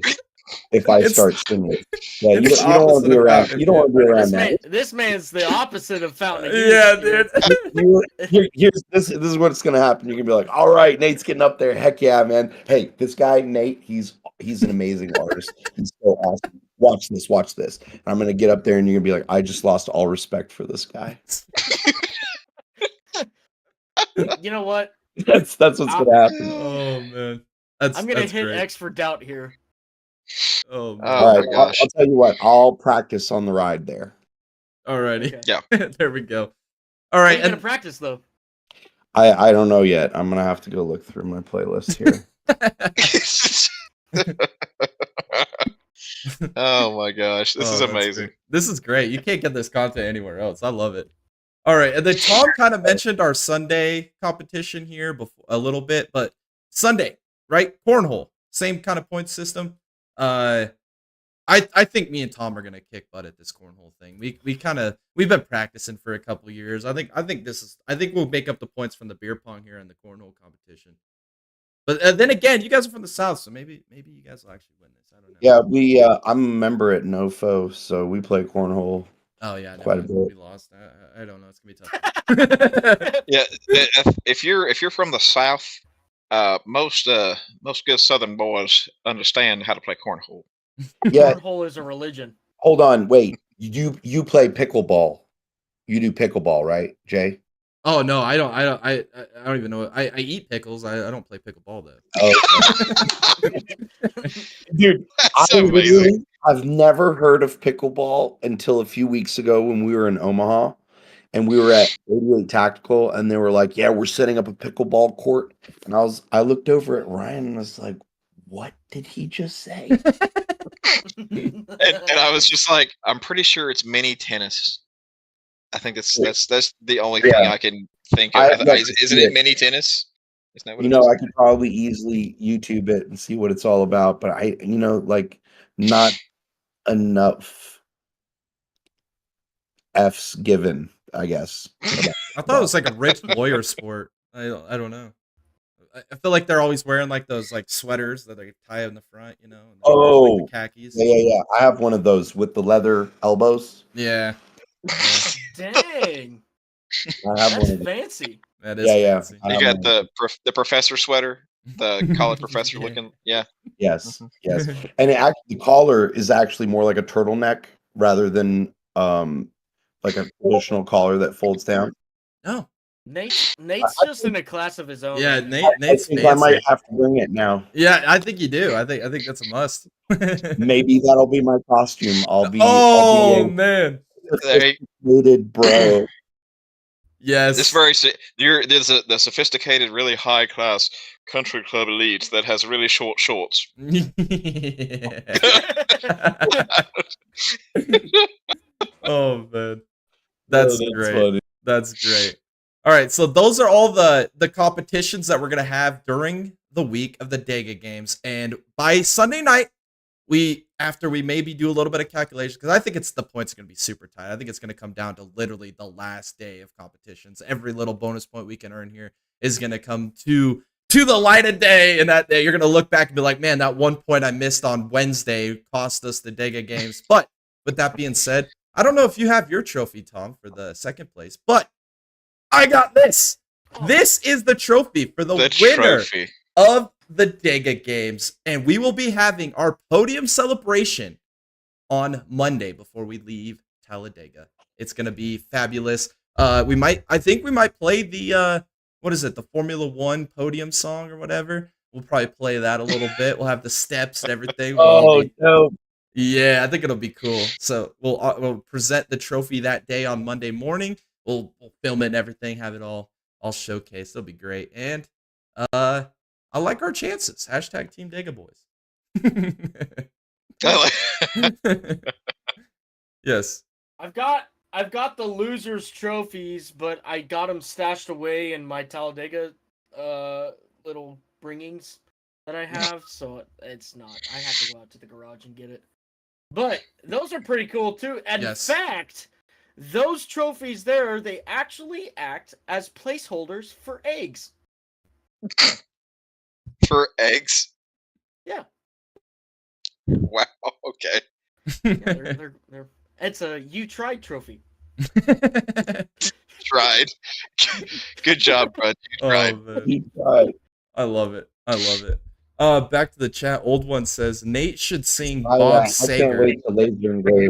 [SPEAKER 4] if I
[SPEAKER 1] It's-
[SPEAKER 4] start singing. Yeah, you
[SPEAKER 1] it's
[SPEAKER 4] don't want to be
[SPEAKER 1] opposite of
[SPEAKER 4] around.
[SPEAKER 1] Fountain
[SPEAKER 4] You don't want to be around that.
[SPEAKER 2] This man's the opposite of Fountain of Youth.
[SPEAKER 1] Yeah, dude.
[SPEAKER 4] This is what's gonna happen. You're gonna be like, all right, Nate's getting up there. Heck yeah, man. Hey, this guy, Nate, he's an amazing artist. He's so awesome. Watch this. And I'm gonna get up there and you're gonna be like, I just lost all respect for this guy.
[SPEAKER 2] You know what?
[SPEAKER 4] That's what's gonna happen.
[SPEAKER 1] Oh man,
[SPEAKER 2] I'm gonna
[SPEAKER 1] that's
[SPEAKER 2] hit
[SPEAKER 1] great.
[SPEAKER 2] X for doubt here.
[SPEAKER 1] Oh man.
[SPEAKER 3] Oh,
[SPEAKER 4] All right,
[SPEAKER 3] my gosh.
[SPEAKER 4] I'll tell you what, I'll practice on the ride there.
[SPEAKER 1] Alrighty.
[SPEAKER 2] Okay.
[SPEAKER 3] Yeah.
[SPEAKER 1] There we go.
[SPEAKER 2] How
[SPEAKER 1] All
[SPEAKER 2] are
[SPEAKER 1] right,
[SPEAKER 2] you gonna
[SPEAKER 1] and
[SPEAKER 2] practice though?
[SPEAKER 4] I don't know yet. I'm gonna have to go look through my playlist here.
[SPEAKER 3] Oh my gosh, this is
[SPEAKER 1] that's
[SPEAKER 3] amazing.
[SPEAKER 1] great. This is great. You can't get this content anywhere else. I love it. All right, and then Tom kind of mentioned our Sunday competition here before a little bit, but Sunday, right? Cornhole, same kind of point system. I think me and Tom are gonna kick butt at this cornhole thing. We've been practicing for a couple years. I think we'll make up the points from the beer pong here in the cornhole competition. But then again, you guys are from the south, so maybe you guys will actually win this. I don't know.
[SPEAKER 4] Yeah, I'm a member at NoFo, so we play cornhole.
[SPEAKER 1] Oh yeah,
[SPEAKER 4] quite a bit.
[SPEAKER 1] We lost. I don't know. It's gonna be tough.
[SPEAKER 3] Yeah, if you're from the south, most good Southern boys understand how to play cornhole.
[SPEAKER 4] Yeah,
[SPEAKER 2] Cornhole is a religion.
[SPEAKER 4] hold on, wait. You play pickleball. You do pickleball, right, Jay?
[SPEAKER 1] Oh no, I don't even know. I eat pickles. I don't play pickleball though.
[SPEAKER 4] Oh, dude,
[SPEAKER 3] That's amazing.
[SPEAKER 4] I've never heard of pickleball until a few weeks ago when we were in Omaha, and we were at 88 Tactical, and they were like, "Yeah, we're setting up a pickleball court." And I looked over at Ryan and was like, "What did he just say?"
[SPEAKER 3] And I was just like, I'm pretty sure it's mini tennis. I think that's the only thing I can think of. Isn't it mini tennis? Isn't that what it is?
[SPEAKER 4] I could probably easily YouTube it and see what it's all about, but like not enough F's given, I guess.
[SPEAKER 1] I thought it was like a rich lawyer sport. I don't know. I feel like they're always wearing like those like sweaters that they tie in the front, and
[SPEAKER 4] Oh,
[SPEAKER 1] like the khakis.
[SPEAKER 4] Yeah. I have one of those with the leather elbows.
[SPEAKER 1] Yeah.
[SPEAKER 2] Dang.
[SPEAKER 4] I have
[SPEAKER 2] That's
[SPEAKER 4] one of
[SPEAKER 2] fancy.
[SPEAKER 1] That is fancy.
[SPEAKER 3] You got the professor sweater, the college professor looking. Yeah.
[SPEAKER 4] Yes. And the collar is actually more like a turtleneck rather than like a traditional collar that folds down.
[SPEAKER 1] No.
[SPEAKER 2] Nate's just in a class of his own.
[SPEAKER 1] Yeah,
[SPEAKER 2] man.
[SPEAKER 1] Nate's
[SPEAKER 4] I might have to bring it now.
[SPEAKER 1] Yeah, I think you do. I think that's a must.
[SPEAKER 4] Maybe that'll be my costume. I'll be
[SPEAKER 1] man.
[SPEAKER 4] Sophisticated bro.
[SPEAKER 1] Yes.
[SPEAKER 3] There's the sophisticated, really high class country club elite that has really short shorts.
[SPEAKER 1] Oh man. That's great.
[SPEAKER 4] Funny.
[SPEAKER 1] That's great. All right, so those are all the competitions that we're gonna have during the week of the Dega Games, and by Sunday night, after we maybe do a little bit of calculation, because I think the points are gonna be super tight. I think it's gonna come down to literally the last day of competitions. Every little bonus point we can earn here is gonna come to the light of day, and that day you're gonna look back and be like, man, that 1 point I missed on Wednesday cost us the Dega Games. But with that being said, I don't know if you have your trophy, Tom, for the second place, but I got this. This is the trophy for the winner of the Dega Games, and we will be having our podium celebration on Monday before we leave Talladega. It's gonna be fabulous. I think we might play the what is it, the Formula One podium song or whatever. We'll probably play that a little bit. We'll have the steps and everything.
[SPEAKER 4] No.
[SPEAKER 1] Yeah, I think it'll be cool. So we'll present the trophy that day on Monday morning. We'll film it and everything, have it all showcased. It'll be great. And I like our chances. # Team Dega Boys. Yes.
[SPEAKER 2] I've got the losers trophies, but I got them stashed away in my Talladega little bringings that I have, so it's not. I have to go out to the garage and get it. But those are pretty cool too. And in fact, those trophies there, they actually act as placeholders for eggs.
[SPEAKER 3] For eggs?
[SPEAKER 2] Yeah.
[SPEAKER 3] Wow. Okay.
[SPEAKER 2] Yeah, they're it's a you tried trophy.
[SPEAKER 3] Tried. Good job, bud.
[SPEAKER 1] You tried. I love it. Back to the chat. Old One says Nate should sing Bob Seger.
[SPEAKER 4] I can't wait to Laser Engrave.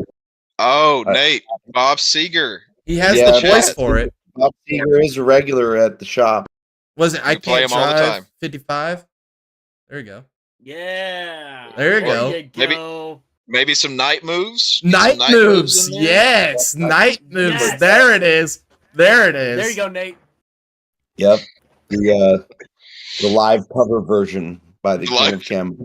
[SPEAKER 3] Oh, Nate, Bob Seger.
[SPEAKER 1] He has the voice for it.
[SPEAKER 4] Bob Seger is a regular at the shop.
[SPEAKER 1] Was it I
[SPEAKER 3] play
[SPEAKER 1] Can't
[SPEAKER 3] him all the
[SPEAKER 1] Drive
[SPEAKER 3] time.
[SPEAKER 1] 55? There you go.
[SPEAKER 2] Yeah.
[SPEAKER 1] There you
[SPEAKER 2] go.
[SPEAKER 3] Maybe some night moves.
[SPEAKER 1] Night moves. Yes. Night moves. Yes. There it is.
[SPEAKER 2] There you go, Nate.
[SPEAKER 4] Yep. The live cover version by the King of Cam.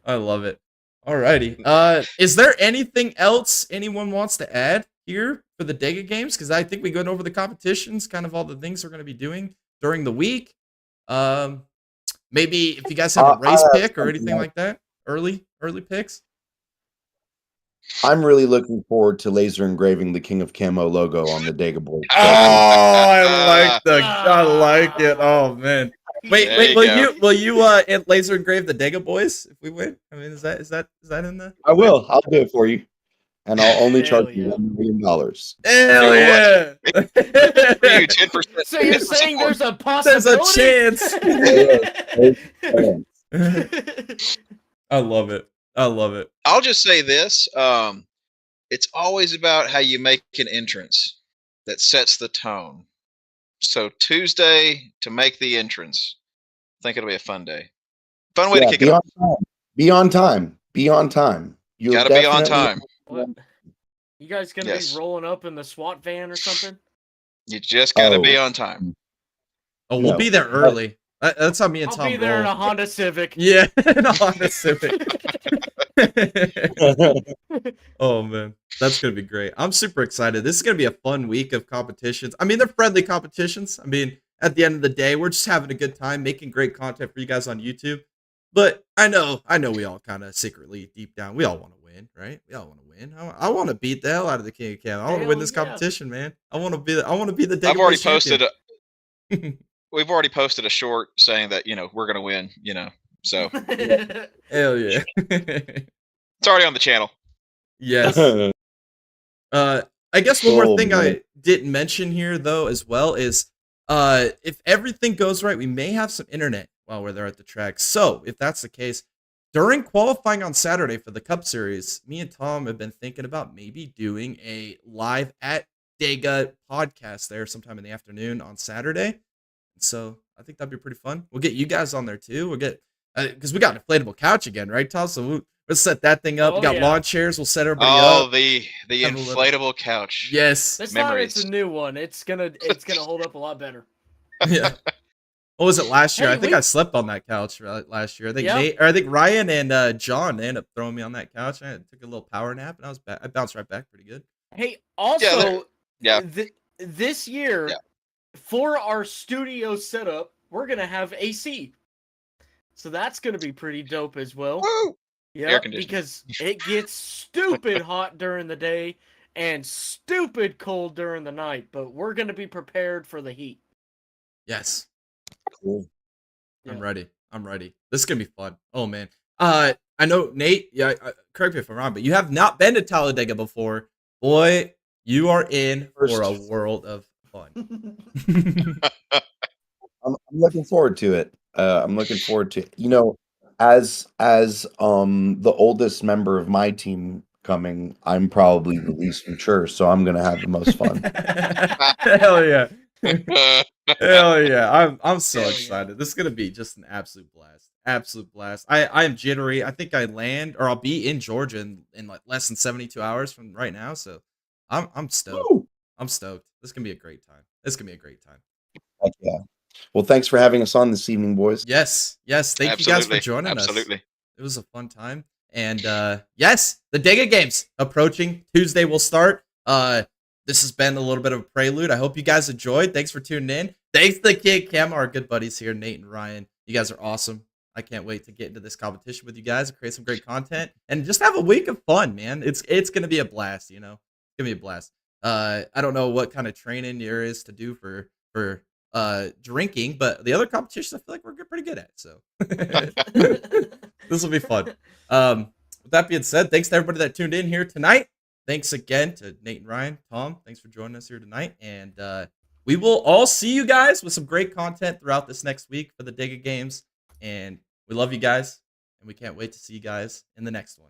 [SPEAKER 1] I love it. Alrighty. Is there anything else anyone wants to add here for the Dega Games? Because I think we went over the competitions, kind of all the things we're going to be doing during the week. Maybe if you guys have a race pick or anything like that. early picks?
[SPEAKER 4] I'm really looking forward to laser engraving the King of Camo logo on the Dega Boys.
[SPEAKER 1] Oh, I like it. Oh man. Wait,
[SPEAKER 3] There you go.
[SPEAKER 1] will you laser engrave the Dega Boys if we win? I mean, is that in the?
[SPEAKER 4] I will. I'll do it for you, and I'll only charge
[SPEAKER 2] Hell
[SPEAKER 4] you
[SPEAKER 2] yeah.
[SPEAKER 4] $1 million.
[SPEAKER 1] Hell yeah!
[SPEAKER 3] For you, 10%.
[SPEAKER 2] So you're saying there's a
[SPEAKER 1] There's a
[SPEAKER 2] possibility?
[SPEAKER 1] chance. I love it. I love it.
[SPEAKER 3] I'll just say this: it's always about how you make an entrance that sets the tone. So Tuesday to make the entrance, I think it'll be a fun day. Fun way to kick it off.
[SPEAKER 4] Be on time. Be on time. You
[SPEAKER 3] Got to be on time.
[SPEAKER 2] What? You guys gonna
[SPEAKER 3] Yes.
[SPEAKER 2] be rolling up in the SWAT van or something?
[SPEAKER 3] You just got to be on time.
[SPEAKER 1] Oh, we'll
[SPEAKER 4] No.
[SPEAKER 1] be there early. That's how me and
[SPEAKER 2] I'll
[SPEAKER 1] Tom
[SPEAKER 2] be there in
[SPEAKER 1] roll.
[SPEAKER 2] a Honda Civic.
[SPEAKER 1] Yeah, in a Honda Civic. Oh man, that's gonna be great. I'm super excited. This is gonna be a fun week of competitions. I mean, they're friendly competitions. I mean, at the end of the day, we're just having a good time making great content for you guys on YouTube. But I know we all kind of secretly, deep down, we all want to win, right? We all want to win. I want to beat the hell out of the King of Cam. I want to win
[SPEAKER 2] Hell
[SPEAKER 1] this
[SPEAKER 2] yeah.
[SPEAKER 1] competition, man. I want to be the.
[SPEAKER 3] I've already posted
[SPEAKER 1] champion.
[SPEAKER 3] We've already posted a short saying that we're gonna win. So
[SPEAKER 1] Hell yeah.
[SPEAKER 3] it's already on the channel.
[SPEAKER 1] Yes. I guess one more
[SPEAKER 4] Oh,
[SPEAKER 1] thing
[SPEAKER 4] man.
[SPEAKER 1] I didn't mention here though as well is if everything goes right, we may have some internet while we're there at the track. So if that's the case, during qualifying on Saturday for the Cup Series, me and Tom have been thinking about maybe doing a live at Dega podcast there sometime in the afternoon on Saturday. So I think that'd be pretty fun. We'll get you guys on there too. We'll get because we got an inflatable couch again, right, Tom? So we'll set that thing up.
[SPEAKER 2] Oh,
[SPEAKER 1] we got
[SPEAKER 2] yeah.
[SPEAKER 1] lawn chairs. We'll set everybody
[SPEAKER 3] Oh,
[SPEAKER 1] up.
[SPEAKER 3] the
[SPEAKER 1] Have a little-
[SPEAKER 3] inflatable couch.
[SPEAKER 1] Yes.
[SPEAKER 2] This time it's
[SPEAKER 3] Memories.
[SPEAKER 2] a new one. It's gonna hold up a lot better.
[SPEAKER 1] Yeah. What was it last year?
[SPEAKER 2] Hey,
[SPEAKER 1] I think I slept on that couch last year. I think
[SPEAKER 2] Yep.
[SPEAKER 1] I think Ryan and John they ended up throwing me on that couch. I took a little power nap and I bounced right back pretty good.
[SPEAKER 2] Hey, also,
[SPEAKER 3] Yeah.
[SPEAKER 2] this year,
[SPEAKER 3] Yeah.
[SPEAKER 2] for our studio setup, we're gonna have AC. So that's gonna be pretty dope as well.
[SPEAKER 3] Woo!
[SPEAKER 2] Yeah,
[SPEAKER 3] Air conditioning.
[SPEAKER 2] because it gets stupid hot during the day and stupid cold during the night. But we're gonna be prepared for the heat.
[SPEAKER 1] Yes.
[SPEAKER 4] Cool.
[SPEAKER 1] I'm
[SPEAKER 2] Yeah.
[SPEAKER 1] ready. I'm ready. This is gonna be fun. Oh man. I know Nate. Yeah, correct me if I'm wrong, but you have not been to Talladega before. Boy, you are in for a world of fun.
[SPEAKER 4] I'm looking forward to it. I'm looking forward to as the oldest member of my team coming, I'm probably the least mature, so I'm gonna have the most fun.
[SPEAKER 1] Hell yeah. Hell yeah. I'm so
[SPEAKER 2] Hell yeah.
[SPEAKER 1] excited. This is gonna be just an absolute blast. Absolute blast. I am jittery. I think I land or I'll be in Georgia in like less than 72 hours from right now. So I'm stoked.
[SPEAKER 4] Woo!
[SPEAKER 1] I'm stoked. This is gonna be a great time. This is gonna be a great time.
[SPEAKER 4] Heck yeah. Well, thanks for having us on this evening, boys.
[SPEAKER 1] Yes. Thank you guys for joining us.
[SPEAKER 3] Absolutely.
[SPEAKER 1] It was a fun time. And yes, the Dega Games approaching. Tuesday will start. This has been a little bit of a prelude. I hope you guys enjoyed. Thanks for tuning in. Thanks to the Kid Cam, our good buddies here, Nate and Ryan. You guys are awesome. I can't wait to get into this competition with you guys and create some great content and just have a week of fun, man. It's gonna be a blast, It's gonna be a blast. I don't know what kind of training there is to do for drinking, but the other competitions I feel like we're pretty good at. So this will be fun. With that being said, thanks to everybody that tuned in here tonight. Thanks again to Nate and Ryan. Tom, thanks for joining us here tonight. And we will all see you guys with some great content throughout this next week for the Dega Games. And we love you guys. And we can't wait to see you guys in the next one.